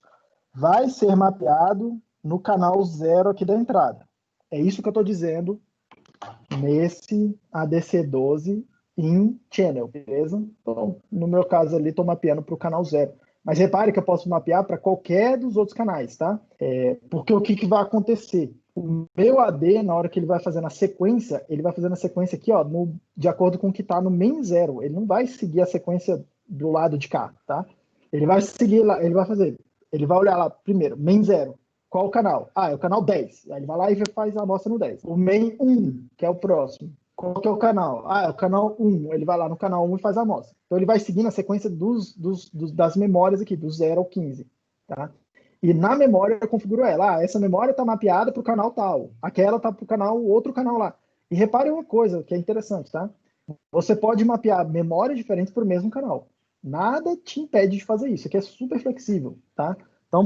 vai ser mapeado no canal 0 aqui da entrada. É isso que eu estou dizendo nesse ADC12 in channel, beleza? Então, no meu caso ali, estou mapeando para o canal 0. Mas repare que eu posso mapear para qualquer dos outros canais, tá? Porque o que vai acontecer? O meu AD, na hora que ele vai fazer na sequência, ele vai fazer na sequência aqui, ó, de acordo com o que está no main 0. Ele não vai seguir a sequência do lado de cá, tá? Ele vai seguir lá, ele vai olhar lá primeiro, main 0. Qual o canal? Ah, é o canal 10. Aí ele vai lá e faz a amostra no 10. O main 1, que é o próximo. Qual que é o canal? Ah, é o canal 1. Ele vai lá no canal 1 e faz a amostra. Então ele vai seguindo a sequência das memórias aqui, do 0 ao 15, tá? E na memória eu configuro ela. Ah, essa memória está mapeada para o canal tal. Aquela está para o canal, outro canal lá. E repare uma coisa que é interessante, tá? Você pode mapear memórias diferentes para o mesmo canal. Nada te impede de fazer isso. Aqui é super flexível, tá? Então,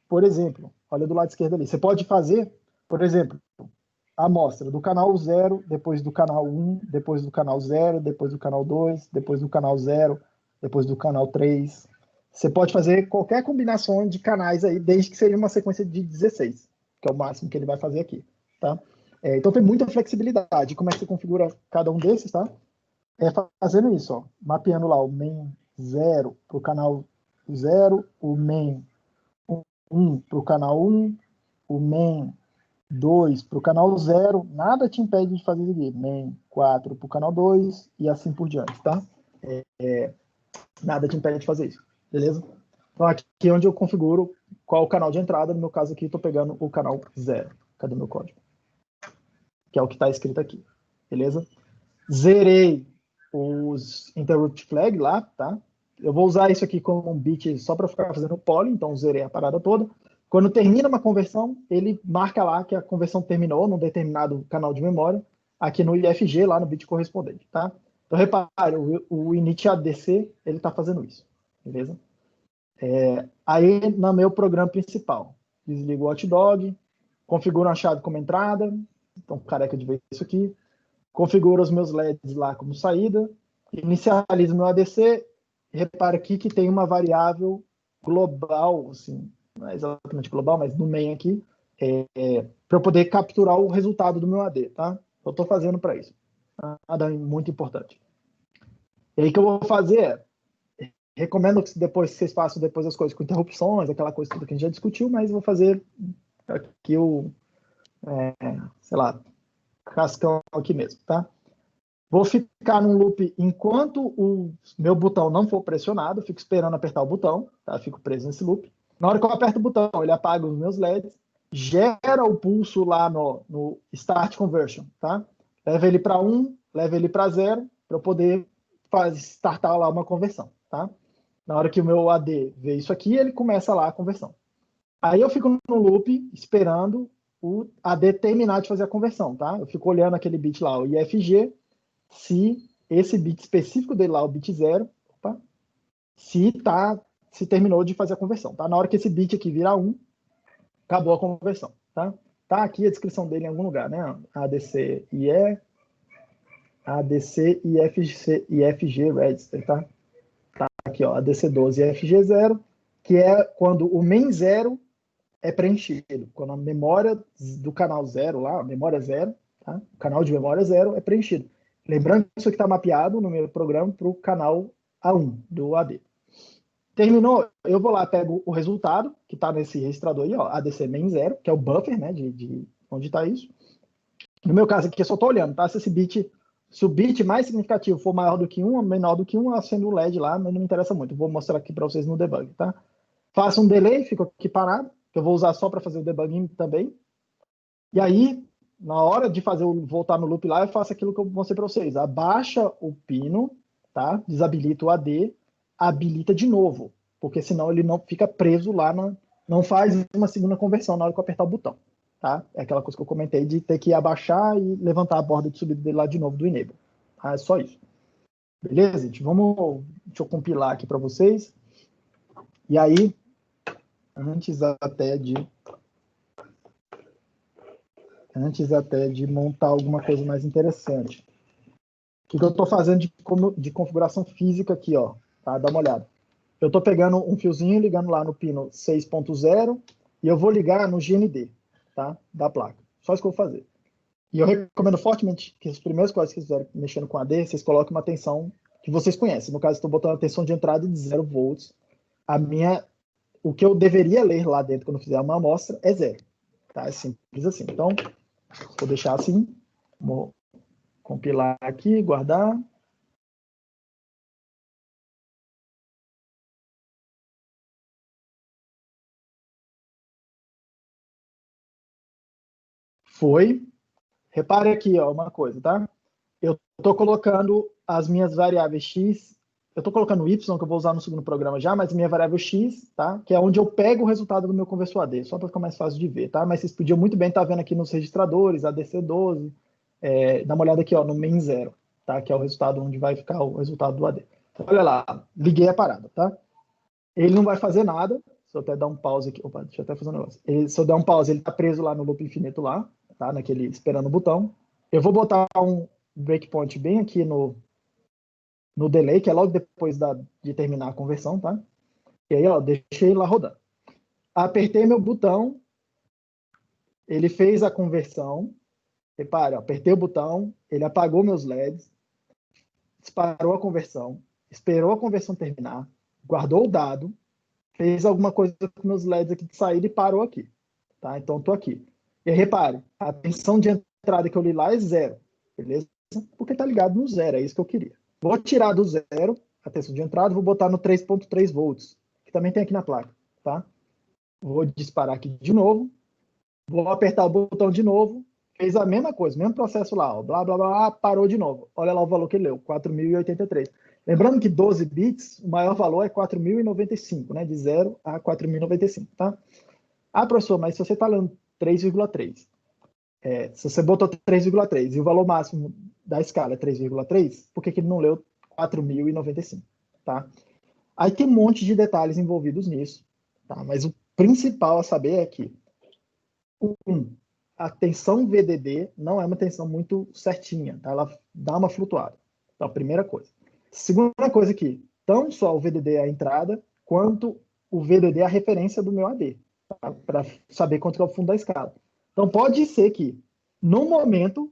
por exemplo, olha do lado esquerdo ali. Você pode fazer, por exemplo, a amostra do canal 0, depois do canal 1, depois do canal 0, depois do canal 2, depois do canal 0, depois do canal 3. Você pode fazer qualquer combinação de canais aí, desde que seja uma sequência de 16, que é o máximo que ele vai fazer aqui, tá? Então tem muita flexibilidade. Como é que você configura cada um desses, tá? Fazendo isso, ó, mapeando lá o main 0 para o canal 0, o main 1 para o canal 1, o main 2 para o canal 0, nada te impede de fazer isso aqui. Main 4 para o canal 2 e assim por diante, tá? Nada te impede de fazer isso, beleza? Então aqui é onde eu configuro qual o canal de entrada. No meu caso aqui, estou pegando o canal 0. Cadê meu código? Que é o que está escrito aqui, beleza? Zerei os interrupt flag lá, tá? Eu vou usar isso aqui como um bit só para ficar fazendo poly, então zerei a parada toda. Quando termina uma conversão, ele marca lá que a conversão terminou num determinado canal de memória, aqui no IFG, lá no bit correspondente, tá? Então, repare, o init ADC, ele está fazendo isso, beleza? Aí, no meu programa principal, desligo o hotdog, configuro a chave como entrada, então, careca de ver isso aqui, configuro os meus LEDs lá como saída, inicializo meu ADC, repara aqui que tem uma variável global, assim, não é exatamente global, mas no main aqui, para eu poder capturar o resultado do meu AD, tá? Eu estou fazendo para isso. Nada muito importante. E aí o que eu vou fazer recomendo que depois vocês façam depois as coisas com interrupções, aquela coisa tudo que a gente já discutiu, mas vou fazer aqui sei lá, cascão aqui mesmo, tá? Vou ficar num loop enquanto o meu botão não for pressionado, fico esperando apertar o botão, tá? Fico preso nesse loop. Na hora que eu aperto o botão, ele apaga os meus LEDs, gera o pulso lá no Start Conversion, tá? Leva ele para 1, leva ele para 0, para eu poder startar lá uma conversão, tá? Na hora que o meu AD vê isso aqui, ele começa lá a conversão. Aí eu fico no loop esperando o AD terminar de fazer a conversão, tá? Eu fico olhando aquele bit lá, o IFG, se esse bit específico dele lá, o bit 0, se terminou de fazer a conversão, tá? Na hora que esse bit aqui virar 1, acabou a conversão, tá? Tá aqui a descrição dele em algum lugar, né? ADC IFG register, tá? Tá aqui, ó, ADC12 IFG0, que é quando o main 0 é preenchido, quando a memória do canal 0 lá, a memória 0, tá? O canal de memória 0 é preenchido. Lembrando que isso aqui está mapeado no meu programa para o canal A1 do AD. Terminou, eu vou lá, pego o resultado, que está nesse registrador aí, ó, ADC main 0, que é o buffer, né, de onde está isso. No meu caso aqui, eu só estou olhando, tá? Se o bit mais significativo for maior do que 1, menor do que 1, eu acendo o LED lá, mas não me interessa muito. Eu vou mostrar aqui para vocês no debug, tá? Faço um delay, fico aqui parado, que eu vou usar só para fazer o debugging também. E aí, na hora de voltar no loop lá, eu faço aquilo que eu mostrei para vocês. Abaixa o pino, tá? Desabilita o AD, habilita de novo, porque senão ele não fica preso lá, não faz uma segunda conversão na hora que eu apertar o botão, tá? É aquela coisa que eu comentei de ter que abaixar e levantar a borda de subida dele lá de novo do enable. Tá? É só isso. Beleza, gente? Deixa eu compilar aqui para vocês. E aí, antes até de montar alguma coisa mais interessante. O que eu estou fazendo de configuração física aqui, ó, tá? Dá uma olhada. Eu estou pegando um fiozinho, ligando lá no pino 6.0 e eu vou ligar no GND, tá? Da placa. Só isso que eu vou fazer. E eu recomendo fortemente que as primeiras coisas que vocês fizerem mexendo com AD, vocês coloquem uma tensão que vocês conhecem. No caso, estou botando a tensão de entrada de 0 volts. O que eu deveria ler lá dentro quando eu fizer uma amostra é 0. Tá? É simples assim. Então, vou deixar assim. Vou compilar aqui, guardar. Foi. Repare aqui, ó, uma coisa, tá? Eu estou colocando as minhas variáveis x, eu estou colocando y, que eu vou usar no segundo programa já, mas minha variável x, tá? Que é onde eu pego o resultado do meu conversor AD, só para ficar mais fácil de ver, tá? Mas vocês podiam muito bem estar vendo aqui nos registradores, ADC12, dá uma olhada aqui, ó, no main 0, tá? Que é o resultado onde vai ficar o resultado do AD. Olha lá, liguei a parada, tá? Ele não vai fazer nada. Se eu até dar um pause aqui. Opa, deixa eu até fazer um negócio. Se eu der um pause, ele tá preso lá no loop infinito lá, tá? Naquele esperando o botão. Eu vou botar um breakpoint bem aqui no delay, que é logo depois de terminar a conversão, tá? E aí, ó, deixei lá rodando. Apertei meu botão, ele fez a conversão. Repare, ó, apertei o botão, ele apagou meus LEDs, disparou a conversão, esperou a conversão terminar, guardou o dado, fez alguma coisa com meus LEDs aqui de saída e parou aqui. Tá? Então, estou aqui. E aí, repare, a tensão de entrada que eu li lá é 0, beleza? Porque está ligado no 0, é isso que eu queria. Vou tirar do 0 a tensão de entrada, vou botar no 3.3 volts, que também tem aqui na placa. Tá? Vou disparar aqui de novo, vou apertar o botão de novo, fez a mesma coisa, mesmo processo lá, ó, blá, blá, blá, parou de novo. Olha lá o valor que ele leu, 4.083. Lembrando que 12 bits, o maior valor é 4.095, né? De 0 a 4.095, tá? Ah, professor, mas se você está lendo 3,3, se você botou 3,3 e o valor máximo da escala é 3,3, por que ele não leu 4.095, tá? Aí tem um monte de detalhes envolvidos nisso, tá? Mas o principal a saber é que, a tensão VDD não é uma tensão muito certinha, tá? Ela dá uma flutuada. Então, primeira coisa. Segunda coisa aqui, não só o VDD é a entrada, quanto o VDD é a referência do meu AD, tá? Para saber quanto é o fundo da escala. Então, pode ser que, no momento,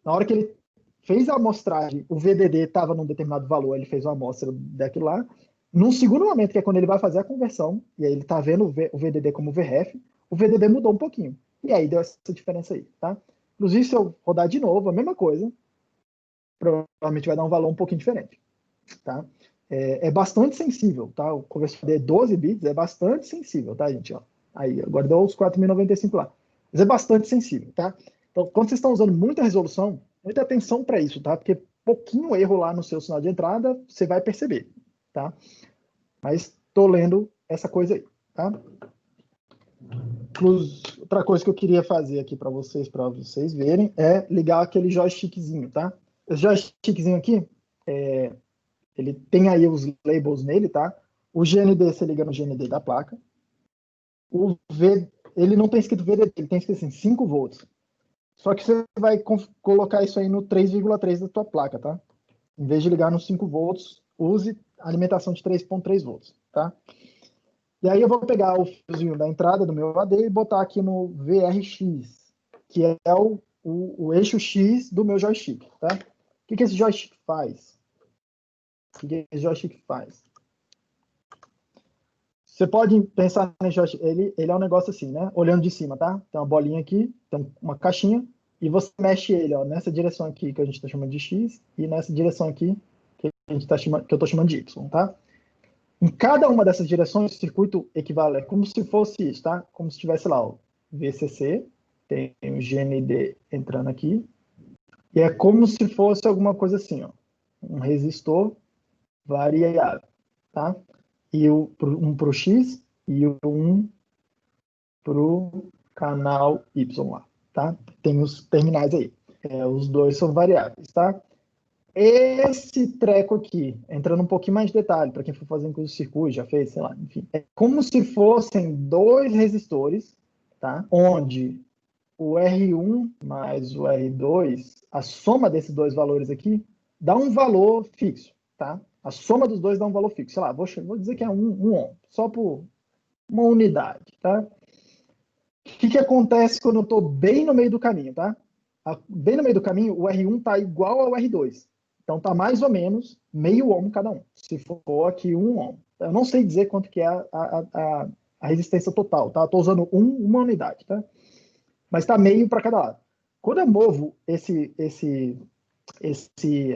na hora que ele fez a amostragem, o VDD estava num determinado valor, ele fez uma amostra daquilo lá. Num segundo momento, que é quando ele vai fazer a conversão, e aí ele está vendo o VDD como VRF, o VDD mudou um pouquinho. E aí deu essa diferença aí, tá? Inclusive, se eu rodar de novo, a mesma coisa, provavelmente vai dar um valor um pouquinho diferente, tá? É bastante sensível, tá? O conversor de 12 bits é bastante sensível, tá, gente? Ó, aí, agora deu os 4.095 lá. Mas é bastante sensível, tá? Então, quando vocês estão usando muita resolução, muita atenção para isso, tá? Porque pouquinho erro lá no seu sinal de entrada, você vai perceber, tá? Mas estou lendo essa coisa aí, tá? Outra coisa que eu queria fazer aqui para vocês verem, é ligar aquele joystickzinho, tá? Esse joystickzinho aqui, ele tem aí os labels nele, tá? O GND, você liga no GND da placa. Ele não tem escrito VDD, ele tem escrito assim, 5 volts. Só que você vai colocar isso aí no 3,3 da tua placa, tá? Em vez de ligar no 5 volts, use alimentação de 3,3 volts, tá? E aí eu vou pegar o fiozinho da entrada do meu AD e botar aqui no VRX, que é o eixo X do meu joystick, tá? O que esse joystick faz? Você pode pensar nesse joystick, ele é um negócio assim, né? Olhando de cima, tá? Tem uma bolinha aqui, tem uma caixinha, e você mexe ele, ó, nessa direção aqui que a gente está chamando de X, e nessa direção aqui que eu estou chamando de Y, tá? Em cada uma dessas direções, o circuito equivale, é como se fosse isso, tá? Como se tivesse lá o VCC, tem o GND entrando aqui, e é como se fosse alguma coisa assim, ó, um resistor variável, tá? E um para o X e um para o canal Y lá, tá? Tem os terminais aí. Os dois são variáveis, tá? Esse treco aqui, entrando um pouquinho mais de detalhe, para quem for fazendo curso de circuito, já fez, sei lá, enfim. É como se fossem dois resistores, tá? Onde o R1 mais o R2, a soma desses dois valores aqui, dá um valor fixo, tá? A soma dos dois dá um valor fixo. Sei lá, vou dizer que é um ohm, só por uma unidade, tá? O que acontece quando eu estou bem no meio do caminho, tá? Bem no meio do caminho, o R1 está igual ao R2. Então, está mais ou menos meio ohm cada um, se for aqui 1 ohm. Eu não sei dizer quanto que é a resistência total, tá? Estou usando uma unidade, tá? Mas está meio para cada lado. Quando eu movo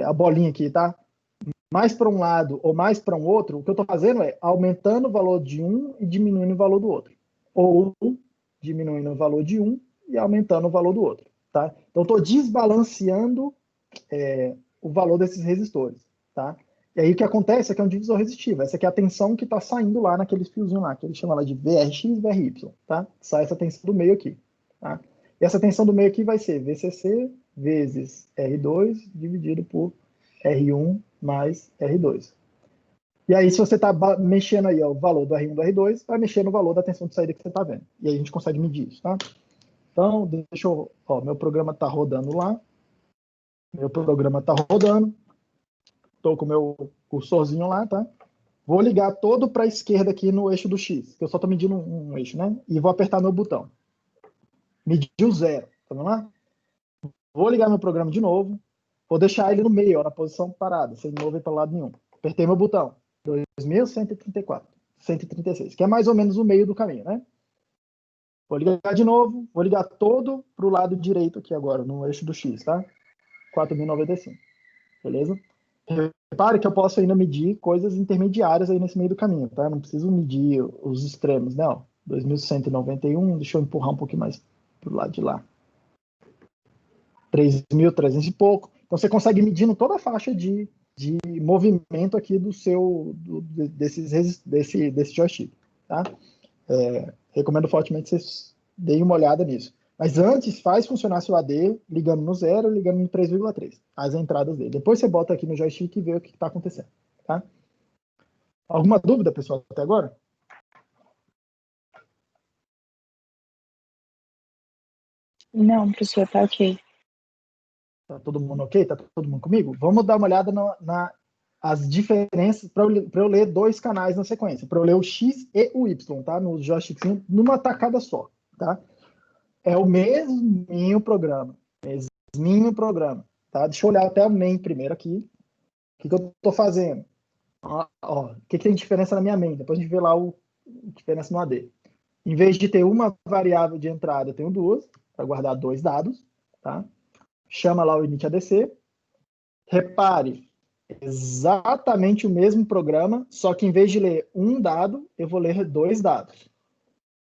a bolinha aqui, tá? Mais para um lado ou mais para um outro, o que eu estou fazendo é aumentando o valor de um e diminuindo o valor do outro. Ou diminuindo o valor de um e aumentando o valor do outro, tá? Então, estou desbalanceando o valor desses resistores, tá? E aí o que acontece é que é um divisor resistivo. Essa aqui é a tensão que está saindo lá naqueles fiozinhos lá, que ele chama lá de VRX e VRY, tá? Sai essa tensão do meio aqui, tá? E essa tensão do meio aqui vai ser VCC vezes R2 dividido por R1 mais R2. E aí, se você está mexendo aí ó, o valor do R1 do R2, vai mexer no valor da tensão de saída que você está vendo. E aí a gente consegue medir isso, tá? Então, deixa eu... Ó, meu programa está rodando lá. Meu programa está rodando. Estou com o meu cursorzinho lá, tá? Vou ligar todo para a esquerda aqui no eixo do X, que eu só estou medindo um eixo, né? E vou apertar meu botão. Mediu 0, tá vendo lá? Vou ligar meu programa de novo. Vou deixar ele no meio, ó, na posição parada, sem mover para lado nenhum. Apertei meu botão. 2.134, 136, que é mais ou menos o meio do caminho, né? Vou ligar de novo, vou ligar todo para o lado direito aqui agora, no eixo do X, tá? 4.095, beleza? Repare que eu posso ainda medir coisas intermediárias aí nesse meio do caminho, tá? Não preciso medir os extremos, né? Ó, 2.191, deixa eu empurrar um pouquinho mais para o lado de lá. 3.300 e pouco. Então você consegue medindo toda a faixa de movimento aqui do seu desse joystick, tá? Recomendo fortemente que vocês deem uma olhada nisso. Mas antes, faz funcionar seu AD ligando no 0, ligando no 3,3, as entradas dele. Depois você bota aqui no joystick e vê o que está acontecendo, tá? Alguma dúvida, pessoal, até agora? Não, professor, tá ok. Tá todo mundo ok? Tá todo mundo comigo? Vamos dar uma olhada as diferenças para eu ler dois canais na sequência, para eu ler o X e o Y, tá? No joystick numa tacada só, tá? É o mesminho programa, tá? Deixa eu olhar até o main primeiro aqui. O que eu estou fazendo? O que tem diferença na minha main? Depois a gente vê lá a diferença no AD. Em vez de ter uma variável de entrada, eu tenho duas, para guardar dois dados, tá? Chama lá o init ADC. Repare, exatamente o mesmo programa, só que em vez de ler um dado, eu vou ler dois dados.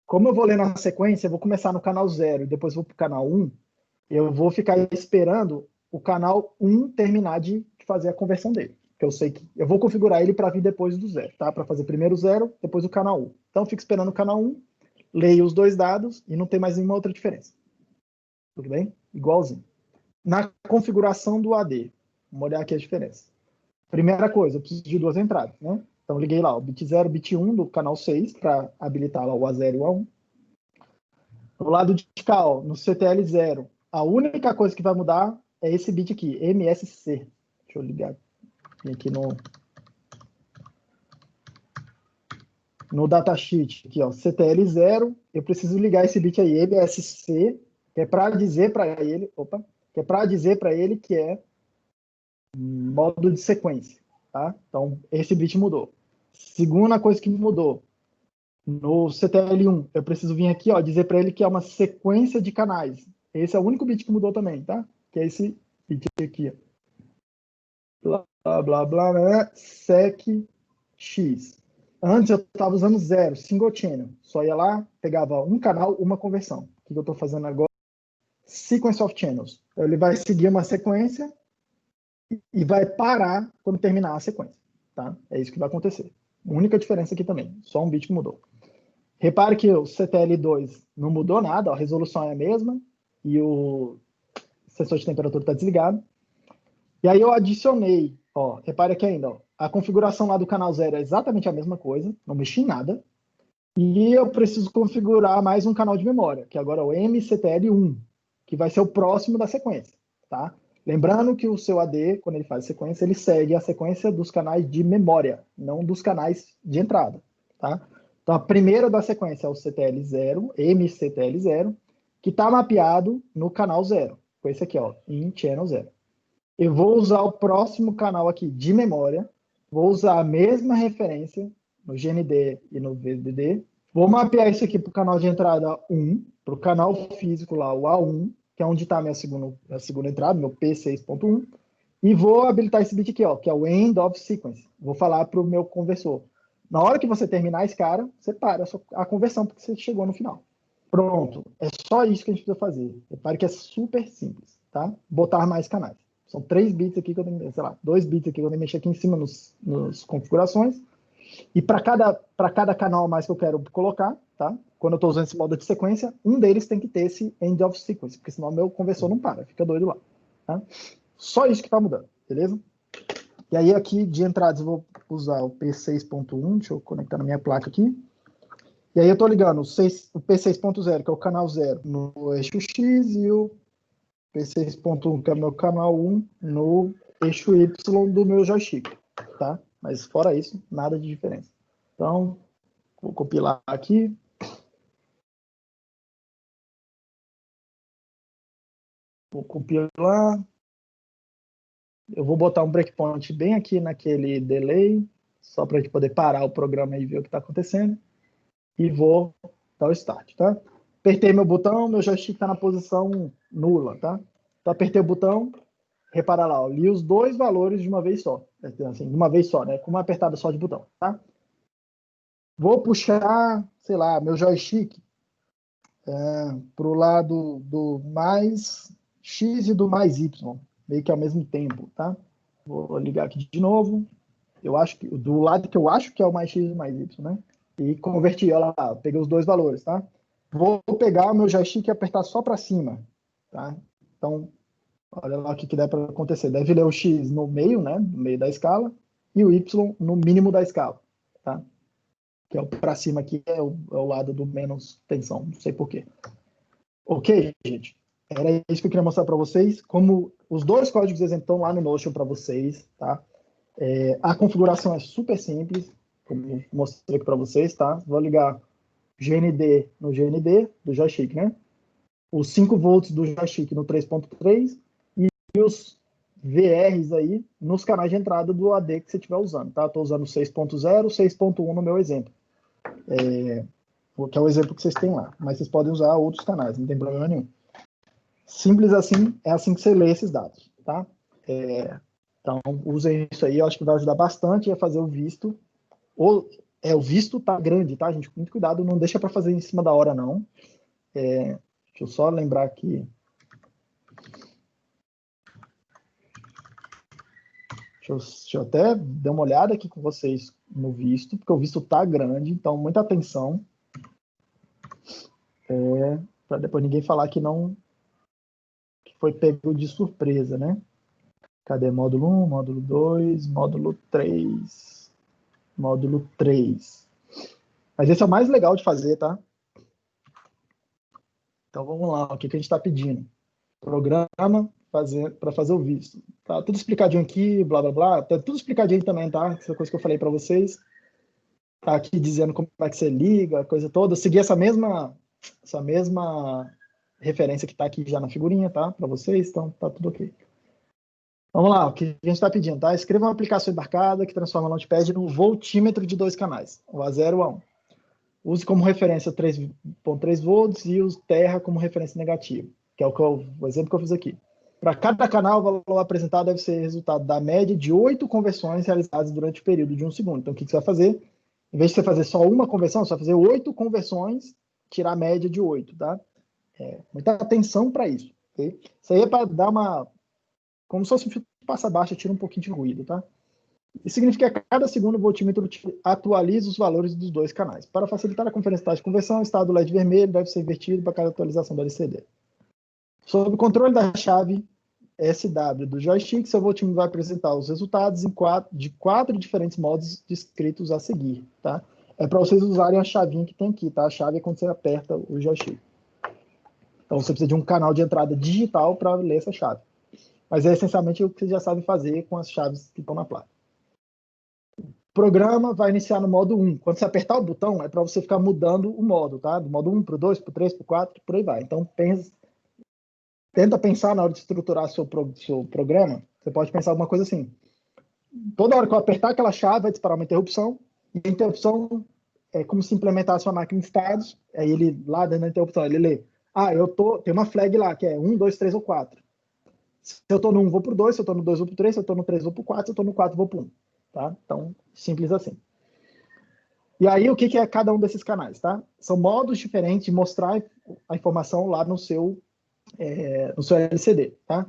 Como eu vou ler na sequência, eu vou começar no canal 0 e depois vou para o canal 1, eu vou ficar esperando o canal 1 terminar de fazer a conversão dele. Que eu sei que eu vou configurar ele para vir depois do 0, tá? Para fazer primeiro o 0, depois o canal 1. Então, eu fico esperando o canal 1, leio os dois dados e não tem mais nenhuma outra diferença. Tudo bem? Igualzinho. Na configuração do AD, vamos olhar aqui a diferença. Primeira coisa, eu preciso de duas entradas, né? Então, liguei lá o bit 0, bit 1 do canal 6 para habilitar lá o A0 e o A1. Do lado de cá, ó, no CTL 0, a única coisa que vai mudar é esse bit aqui, MSC. Deixa eu ligar aqui no datasheet, aqui, ó, CTL 0, eu preciso ligar esse bit aí, MSC, que é para dizer para ele, que é modo de sequência, tá? Então, esse bit mudou. Segunda coisa que mudou, no CTL1, eu preciso vir aqui, ó, dizer para ele que é uma sequência de canais. Esse é o único bit que mudou também, tá? Que é esse bit aqui, ó. Blá, blá, blá, né? Sec X. Antes eu estava usando 0, single channel. Só ia lá, pegava um canal, uma conversão. O que eu estou fazendo agora? Sequence of channels. Então, ele vai seguir uma sequência e vai parar quando terminar a sequência, tá? É isso que vai acontecer. A única diferença aqui também, só um bit que mudou. Repare que o CTL2 não mudou nada, a resolução é a mesma e o sensor de temperatura está desligado. E aí eu adicionei, ó, repare aqui ainda, ó, a configuração lá do canal 0 é exatamente a mesma coisa, não mexi em nada. E eu preciso configurar mais um canal de memória, que agora é o MCTL1, que vai ser o próximo da sequência, tá? Lembrando que o seu AD, quando ele faz sequência, ele segue a sequência dos canais de memória, não dos canais de entrada, tá? Então, a primeira da sequência é o CTL0, MCTL0, que está mapeado no canal 0, com esse aqui, ó, in channel 0. Eu vou usar o próximo canal aqui de memória, vou usar a mesma referência no GND e no VDD, vou mapear isso aqui para o canal de entrada 1, para o canal físico lá, o A1, que é onde está a minha segunda entrada, meu P6.1, e vou habilitar esse bit aqui, ó, que é o end of sequence. Vou falar para o meu conversor. Na hora que você terminar esse cara, você para a conversão, porque você chegou no final. Pronto. É só isso que a gente precisa fazer. Repare que é super simples, tá? Botar mais canais. São 3 bits aqui que eu tenho, sei lá, 2 bits aqui que eu tenho que mexer aqui em cima nos configurações. E para cada canal a mais que eu quero colocar, tá? Quando eu estou usando esse modo de sequência, um deles tem que ter esse end of sequence, porque senão meu conversor não para, fica doido lá. Tá? Só isso que está mudando, beleza? E aí aqui de entradas eu vou usar o P6.1, deixa eu conectar na minha placa aqui. E aí eu estou ligando o P6.0, que é o canal 0, no eixo X, e o P6.1, que é o meu canal 1, no eixo Y do meu joystick, tá? Mas fora isso, nada de diferença. Então, vou compilar aqui. Vou compilar. Eu vou botar um breakpoint bem aqui naquele delay, só para a gente poder parar o programa e ver o que está acontecendo. E vou dar o start, tá? Apertei meu botão, meu joystick está na posição nula, tá? Então, apertei o botão, repara lá, ó, li os dois valores de uma vez só. Assim, de uma vez só, né? Com uma apertada só de botão, tá? Vou puxar, sei lá, meu joystick para o lado do mais X e do mais Y, meio que ao mesmo tempo, tá? Vou ligar aqui de novo. Eu acho que do lado que eu acho que é o mais X e mais Y, né? E converti, olha lá, peguei os dois valores, tá? Vou pegar o meu joystick e apertar só para cima, tá? Então, olha lá o que dá para acontecer. Deve ler o X no meio, né? No meio da escala, e o Y no mínimo da escala, tá? Que é o para cima aqui, é o lado do menos tensão, não sei porquê. Ok, gente? Era isso que eu queria mostrar para vocês. Como os dois códigos estão lá no Notion para vocês, tá? A configuração é super simples, como mostrei aqui para vocês, tá? Vou ligar GND no GND do joystick, né? Os 5 volts do joystick no 3.3 e os VRs aí nos canais de entrada do AD que você estiver usando, tá? Estou usando 6.0, 6.1 no meu exemplo. Que é o exemplo que vocês têm lá. Mas vocês podem usar outros canais, não tem problema nenhum. Simples assim, é assim que você lê esses dados, tá? Então, usem isso aí, eu acho que vai ajudar bastante a fazer o visto. O visto tá grande, tá, gente? Muito cuidado, não deixa para fazer em cima da hora, não. Deixa eu só lembrar aqui. Deixa eu até dar uma olhada aqui com vocês no visto, porque o visto tá grande, então muita atenção. Para depois ninguém falar que não que foi pego de surpresa, né? Cadê módulo 1, módulo 2, módulo 3, módulo 3. Mas esse é o mais legal de fazer, tá? Então vamos lá, o que a gente está pedindo? Programa para fazer o visto. Tá tudo explicadinho aqui, blá blá blá. Tá tudo explicadinho também, tá? Essa coisa que eu falei para vocês. Tá aqui dizendo como é que você liga, a coisa toda. Eu segui essa mesma referência que está aqui já na figurinha, tá? Para vocês, então tá tudo ok. Vamos lá, o que a gente está pedindo, tá? Escreva uma aplicação embarcada que transforma o Notepad no voltímetro de 2 canais, o A0 e o A1. Use como referência 3.3 volts e use terra como referência negativa, que é o exemplo que eu fiz aqui. Para cada canal, o valor apresentado deve ser resultado da média de 8 conversões realizadas durante o período de 1 segundo. Então, o que você vai fazer? Em vez de você fazer só uma conversão, você vai fazer 8 conversões, tirar a média de 8, tá? Muita atenção para isso, ok? Isso aí é para dar uma... Como se fosse um filtro passa baixa, tira um pouquinho de ruído, tá? Isso significa que a cada segundo o voltímetro atualiza os valores dos dois canais. Para facilitar a conferência de conversão, o estado LED vermelho deve ser invertido para cada atualização do LCD. Sob o controle da chave SW do joystick, seu voltímetro vai apresentar os resultados de quatro diferentes modos descritos a seguir, tá? É para vocês usarem a chavinha que tem aqui, tá? A chave é quando você aperta o joystick. Então você precisa de um canal de entrada digital para ler essa chave. Mas é essencialmente o que vocês já sabem fazer com as chaves que estão na placa. O programa vai iniciar no modo 1. Quando você apertar o botão, é para você ficar mudando o modo, tá? Do modo 1 para o 2, para o 3, para o 4, por aí vai. Então, tenta pensar na hora de estruturar seu programa, você pode pensar alguma coisa assim. Toda hora que eu apertar aquela chave, vai disparar uma interrupção, e a interrupção é como se implementasse uma máquina de estados, aí ele, lá dentro da interrupção, ele lê, tem uma flag lá, que é 1, 2, 3 ou 4. Se eu estou no 1, vou para o 2, se eu estou no 2, vou para o 3, se eu estou no 3, vou para o 4, se eu estou no 4, vou para o 1. Tá? Então, simples assim. E aí, o que é cada um desses canais? Tá? São modos diferentes de mostrar a informação lá no seu LCD. Tá?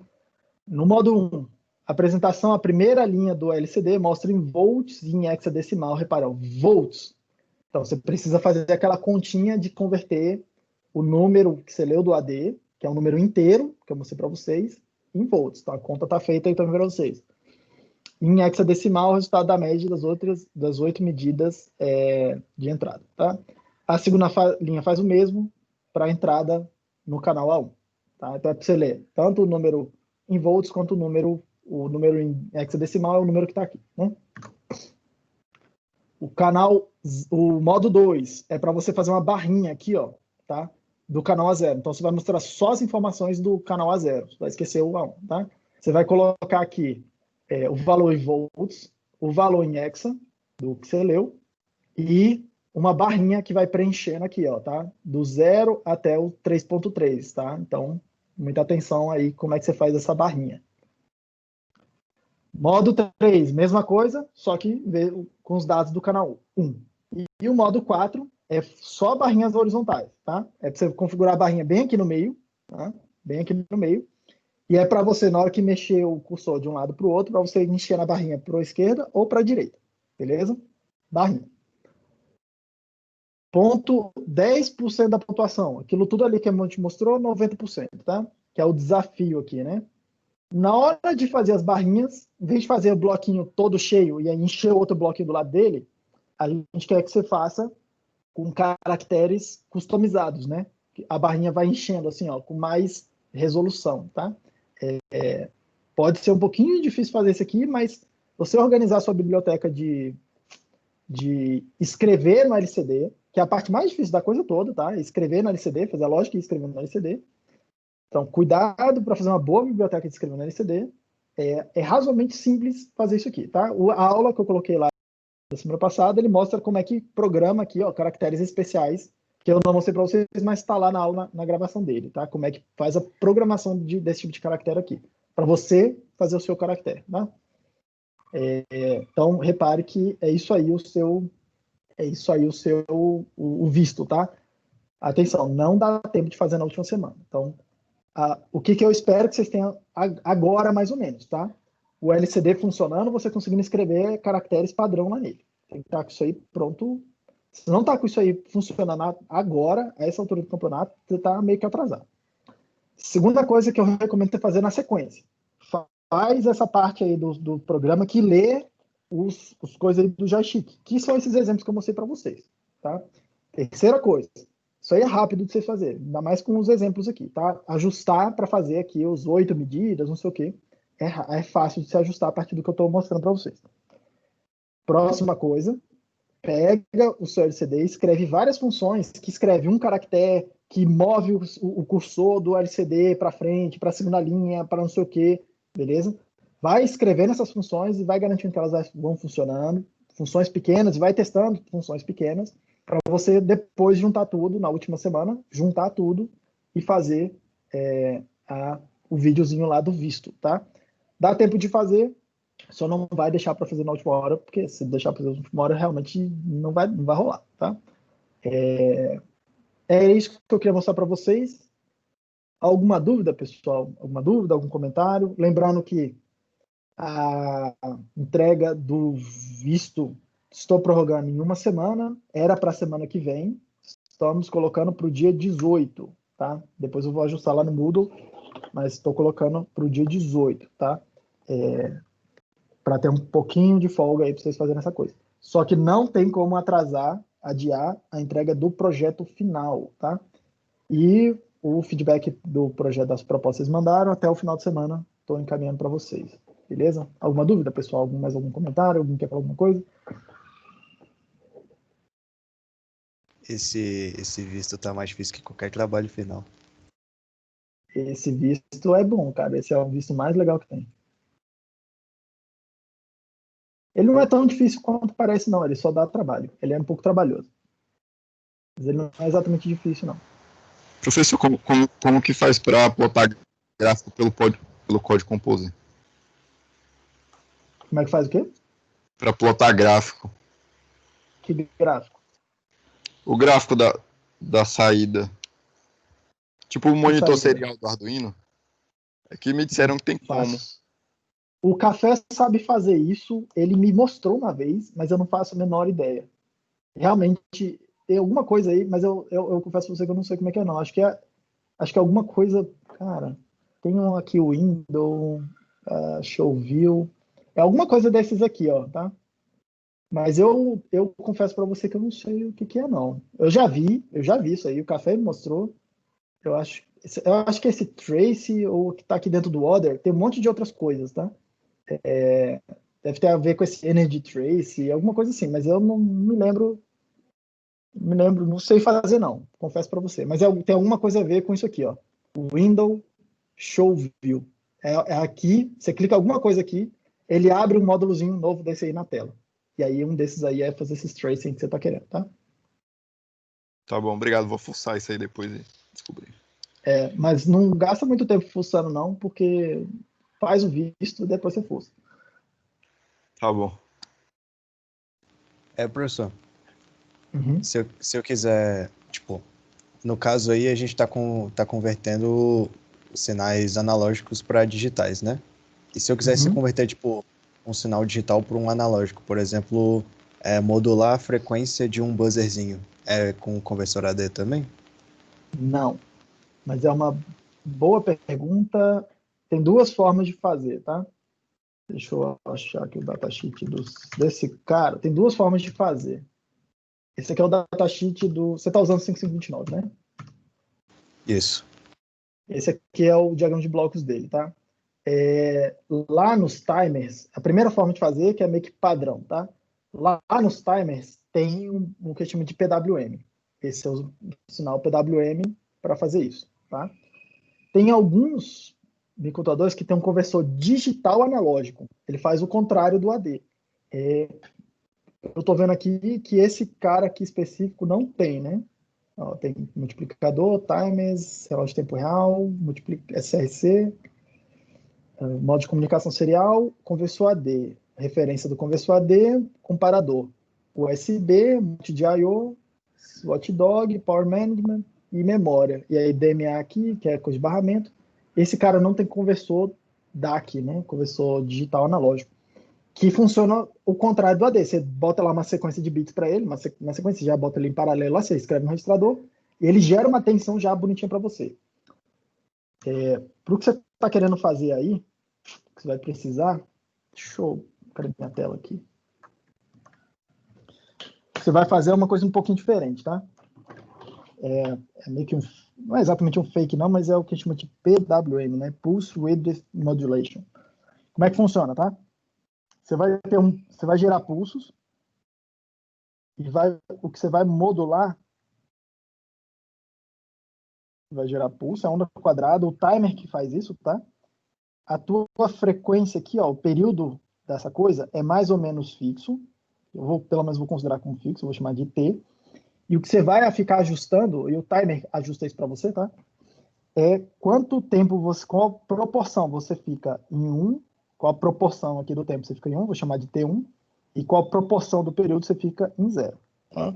No modo 1, apresentação, a primeira linha do LCD mostra em volts e em hexadecimal, reparou, volts. Então, você precisa fazer aquela continha de converter o número que você leu do AD, que é um número inteiro, que eu mostrei para vocês, em volts. Então, a conta está feita aí também para vocês. em hexadecimal o resultado da média das 8 medidas de entrada, tá? A segunda linha faz o mesmo para a entrada no canal A1, tá? Então é para você ler tanto o número em volts quanto o número em hexadecimal é o número que está aqui, né? O modo 2 é para você fazer uma barrinha aqui, ó, tá? Do canal A0. Então você vai mostrar só as informações do canal A0, você vai esquecer o A1, tá? Você vai colocar aqui o valor em volts, o valor em hexa, do que você leu, e uma barrinha que vai preenchendo aqui, ó, tá? Do 0 até o 3.3, tá? Então, muita atenção aí como é que você faz essa barrinha. Modo 3, mesma coisa, só que com os dados do canal 1. E o modo 4 é só barrinhas horizontais, tá? É para você configurar a barrinha bem aqui no meio, tá? Bem aqui no meio. E é para você, na hora que mexer o cursor de um lado para o outro, para você mexer na barrinha para a esquerda ou para a direita. Beleza? Barrinha. Ponto 10% da pontuação. Aquilo tudo ali que a gente mostrou, 90%, tá? Que é o desafio aqui, né? Na hora de fazer as barrinhas, em vez de fazer o bloquinho todo cheio e aí encher outro bloquinho do lado dele, a gente quer que você faça com caracteres customizados, né? A barrinha vai enchendo assim, ó, com mais resolução, tá? Pode ser um pouquinho difícil fazer isso aqui, mas você organizar a sua biblioteca de escrever no LCD, que é a parte mais difícil da coisa toda, tá? Escrever no LCD, fazer a lógica e escrever no LCD. Então, cuidado para fazer uma boa biblioteca de escrever no LCD. É razoavelmente simples fazer isso aqui, tá? A aula que eu coloquei lá da semana passada, ele mostra como é que programa aqui, ó, caracteres especiais, que eu não mostrei para vocês, mas está lá na aula, na gravação dele, tá? Como é que faz a programação desse tipo de caractere aqui, para você fazer o seu caractere, tá? Então, repare que é isso aí o visto, tá? Atenção, não dá tempo de fazer na última semana. Então, o que eu espero que vocês tenham agora, mais ou menos, tá? O LCD funcionando, você conseguindo escrever caracteres padrão lá nele. Tem que estar com isso aí pronto. Se não está com isso aí funcionando agora, a essa altura do campeonato, você está meio que atrasado. Segunda coisa que eu recomendo você fazer na sequência. Faz essa parte aí do programa que lê os coisas aí do joystick, que são esses exemplos que eu mostrei para vocês, tá? Terceira coisa, isso aí é rápido de você fazer, ainda mais com os exemplos aqui, tá? Ajustar para fazer aqui os 8 medidas, não sei o quê, é fácil de se ajustar a partir do que eu estou mostrando para vocês. Próxima coisa, pega o seu LCD e escreve várias funções, que escreve um caractere, que move o cursor do LCD para frente, para a segunda linha, para não sei o quê, beleza? Vai escrevendo essas funções e vai garantindo que elas vão funcionando, funções pequenas, e vai testando funções pequenas, para você depois juntar tudo, na última semana, juntar tudo e fazer o videozinho lá do visto, tá? Dá tempo de fazer, só não vai deixar para fazer na última hora, porque se deixar para fazer na última hora, realmente não vai rolar, tá? É isso que eu queria mostrar para vocês. Alguma dúvida, pessoal? Alguma dúvida, algum comentário? Lembrando que a entrega do visto estou prorrogando em uma semana, era para a semana que vem, estamos colocando para o dia 18, tá? Depois eu vou ajustar lá no Moodle, mas estou colocando para o dia 18, tá? Para ter um pouquinho de folga aí para vocês fazerem essa coisa. Só que não tem como adiar a entrega do projeto final, tá? E o feedback do projeto das propostas que vocês mandaram, até o final de semana, estou encaminhando para vocês. Beleza? Alguma dúvida, pessoal? Mais algum comentário? Alguém quer falar alguma coisa? Esse visto tá mais difícil que qualquer trabalho final. Esse visto é bom, cara. Esse é o visto mais legal que tem. Ele não é tão difícil quanto parece, não. Ele só dá trabalho. Ele é um pouco trabalhoso. Mas ele não é exatamente difícil, não. Professor, como que faz para plotar gráfico pelo Code Composer? Como é que faz o quê? Para plotar gráfico. Que gráfico? O gráfico da saída. Tipo o monitor serial do Arduino. Aqui me disseram que tem como. O Café sabe fazer isso. Ele me mostrou uma vez, mas eu não faço a menor ideia. Realmente, tem alguma coisa aí, mas eu confesso pra você que eu não sei como é que é, não. Acho que é alguma coisa... Cara, tem aqui o Windows, Show View. É alguma coisa desses aqui, ó, tá? Mas eu confesso para você que eu não sei o que é, não. Eu já vi isso aí, o Café me mostrou. Eu acho que esse trace, ou que tá aqui dentro do order, tem um monte de outras coisas, tá? Deve ter a ver com esse energy trace, alguma coisa assim, mas eu não me lembro, não sei fazer, não. Confesso para você. Mas tem alguma coisa a ver com isso aqui, ó. Window Show View. É aqui, você clica alguma coisa aqui, ele abre um módulozinho novo desse aí na tela. E aí um desses aí é fazer esses tracing que você tá querendo, tá? Tá bom, obrigado. Vou fuçar isso aí depois e descobrir. Mas não gasta muito tempo fuçando, não, porque faz o visto e depois você fuça. Tá bom. Professor, Uhum. se eu quiser, tipo, no caso aí a gente tá convertendo sinais analógicos para digitais, né? E se eu quisesse Uhum. converter, tipo, um sinal digital para um analógico, por exemplo, modular a frequência de um buzzerzinho, com conversor AD também? Não, mas é uma boa pergunta. Tem duas formas de fazer, tá? Deixa eu achar aqui o datasheet desse cara. Tem duas formas de fazer. Esse aqui é o datasheet do... Você está usando 5529, né? Isso. Esse aqui é o diagrama de blocos dele, tá? Lá nos timers, a primeira forma de fazer, que é meio que padrão, tá? Lá nos timers tem o que eu chamo de PWM. Esse é o sinal PWM para fazer isso, tá? Tem alguns microcontroladores que tem um conversor digital analógico. Ele faz o contrário do AD. Eu estou vendo aqui que esse cara aqui específico não tem, né? Ó, tem multiplicador, timers, relógio de tempo real, SRC, modo de comunicação serial, conversor AD, referência do conversor AD, comparador, USB, multi de I/O, Watchdog, Power Management e memória. E aí DMA aqui, que é com esbarramento. Esse cara não tem conversor DAC, né? Conversor digital analógico, que funciona o contrário do AD. Você bota lá uma sequência de bits para ele, uma sequência, você já bota ele em paralelo lá, você escreve no registrador, e ele gera uma tensão já bonitinha para você. Para o que você está querendo fazer aí, que você vai precisar, deixa eu... Cadê minha tela aqui? Você vai fazer uma coisa um pouquinho diferente, tá? É meio que não é exatamente um fake não, mas é o que a gente chama de PWM, né? Pulse Width Modulation. Como é que funciona, tá? Você vai gerar pulsos e o que você vai modular vai gerar pulso, a onda quadrada, o timer que faz isso, tá? A tua frequência aqui, ó, o período dessa coisa é mais ou menos fixo. Pelo menos vou considerar como fixo, vou chamar de T. E o que você vai ficar ajustando, e o timer ajusta isso para você, tá? Quanto tempo qual proporção você fica em 1, qual a proporção aqui do tempo você fica em 1, vou chamar de T1, e qual a proporção do período você fica em 0. Tá?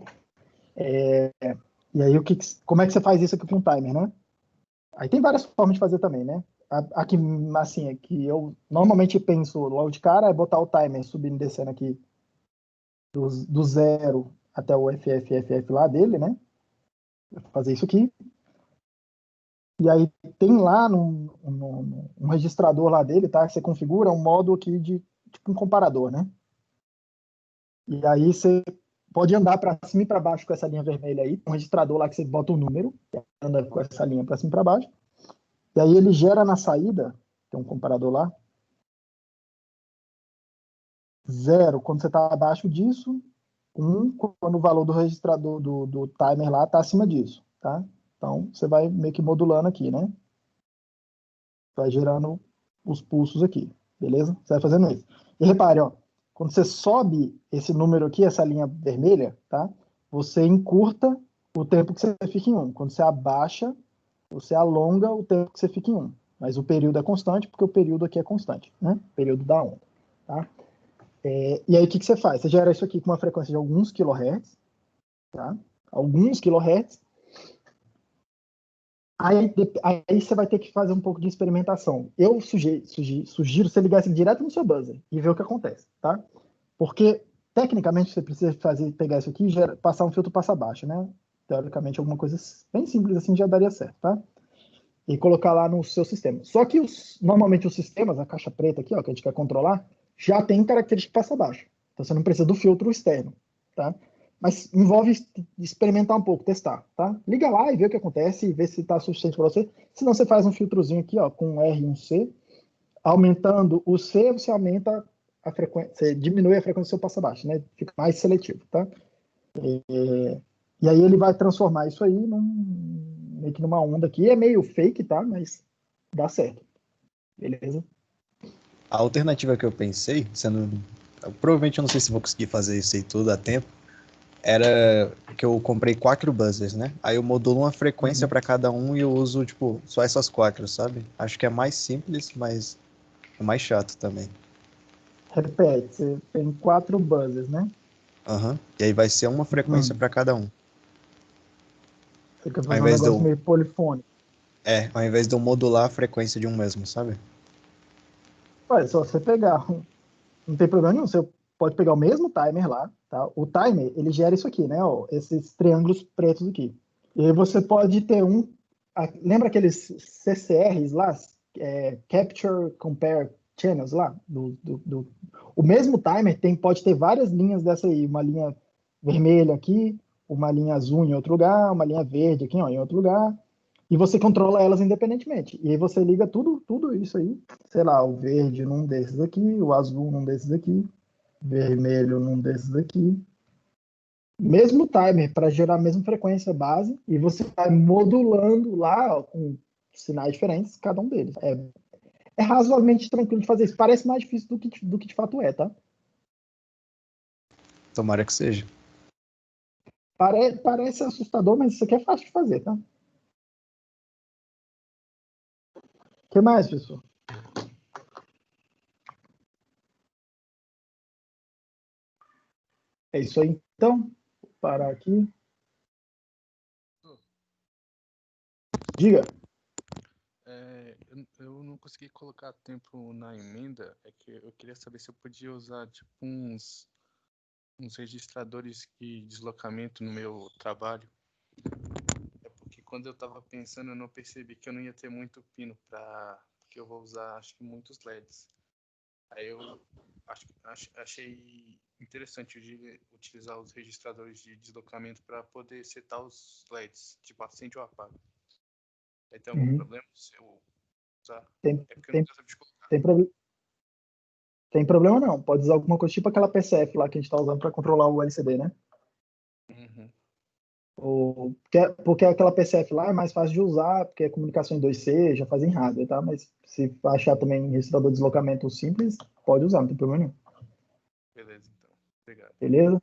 E aí, como é que você faz isso aqui com o timer, né? Aí tem várias formas de fazer também, né? Aqui, assim, que eu normalmente penso logo de cara é botar o timer subindo e descendo aqui do 0 até o FFFF lá dele, né? Vou fazer isso aqui. E aí tem lá um registrador lá dele, tá? Que você configura um modo aqui de tipo um comparador, né? E aí você pode andar para cima e para baixo com essa linha vermelha aí. Um registrador lá que você bota um número, anda com essa linha para cima e para baixo. E aí ele gera na saída, tem um comparador lá, 0 quando você está abaixo disso, 1 quando o valor do registrador do timer lá está acima disso, tá? Então você vai meio que modulando aqui, né? Vai gerando os pulsos aqui, beleza? Você vai fazendo isso. E repare, ó, quando você sobe esse número aqui, essa linha vermelha, tá? Você encurta o tempo que você fica em 1. Quando você abaixa, você alonga o tempo que você fica em 1. Mas o período é constante, porque o período aqui é constante, né? O período da onda, tá? E aí o que você faz? Você gera isso aqui com uma frequência de alguns kilohertz, tá? Alguns kilohertz. Aí você vai ter que fazer um pouco de experimentação. Eu sugiro você ligar assim direto no seu buzzer e ver o que acontece, tá? Porque, tecnicamente, você precisa pegar isso aqui e passar um filtro passa baixo, né? Teoricamente, alguma coisa bem simples assim já daria certo, tá? E colocar lá no seu sistema. Só que, normalmente, os sistemas, a caixa preta aqui, ó, que a gente quer controlar, já tem característica passa baixa. Então você não precisa do filtro externo, tá? Mas envolve experimentar um pouco, testar, tá? Liga lá e vê o que acontece e vê se está suficiente para você. Se não, você faz um filtrozinho aqui, ó, com um R e um C. Aumentando o C, você aumenta a frequência, você diminui a frequência do seu passa baixa, né? Fica mais seletivo, tá? E aí ele vai transformar isso aí meio que numa onda aqui. É meio fake, tá? Mas dá certo. Beleza? A alternativa que eu pensei, provavelmente eu não sei se vou conseguir fazer isso aí tudo a tempo, era que eu comprei 4 buzzers, né? Aí eu modulo uma frequência para cada um e eu uso, tipo, só essas 4, sabe? Acho que é mais simples, mas é mais chato também. Repete, você tem 4 buzzers, né? Aham. E aí vai ser uma frequência para cada um. Você quer Ao fazer um invés de negócio eu, meio polifônico. ao invés de eu modular a frequência de um mesmo, sabe? Ué, só você pegar, não tem problema nenhum, você pode pegar o mesmo timer lá, tá? O timer, ele gera isso aqui, né? Ó, esses triângulos pretos aqui. E aí você pode ter lembra aqueles CCRs lá? Capture, Compare Channels lá? O mesmo timer pode ter várias linhas dessa aí, uma linha vermelha aqui, uma linha azul em outro lugar, uma linha verde aqui, ó, em outro lugar, e você controla elas independentemente. E aí você liga tudo isso aí, sei lá, o verde num desses aqui, o azul num desses aqui, vermelho num desses aqui. Mesmo timer para gerar a mesma frequência base, e você vai modulando lá ó, com sinais diferentes, cada um deles. É razoavelmente tranquilo de fazer isso. Parece mais difícil do que de fato é, tá? Tomara que seja. Parece assustador, mas isso aqui é fácil de fazer, tá? O que mais, pessoal? É isso aí, então. Vou parar aqui. Diga. Eu não consegui colocar tempo na emenda, é que eu queria saber se eu podia usar tipo uns registradores de deslocamento no meu trabalho. É porque quando eu estava pensando, eu não percebi que eu não ia ter muito pino porque eu vou usar, acho que muitos LEDs. Aí eu achei interessante utilizar os registradores de deslocamento para poder setar os LEDs, tipo acende ou apaga. Aí tem algum problema se eu usar? Tem, É porque eu tem, não consigo colocar. tem problema não. Pode usar alguma coisa tipo aquela PCF lá que a gente está usando para controlar o LCD, né? Uhum. Porque aquela PCF lá é mais fácil de usar, porque é comunicação em 2C, já faz em hardware, tá? Mas se achar também registrador de deslocamento simples, pode usar, não tem problema nenhum. Beleza, então. Obrigado. Beleza?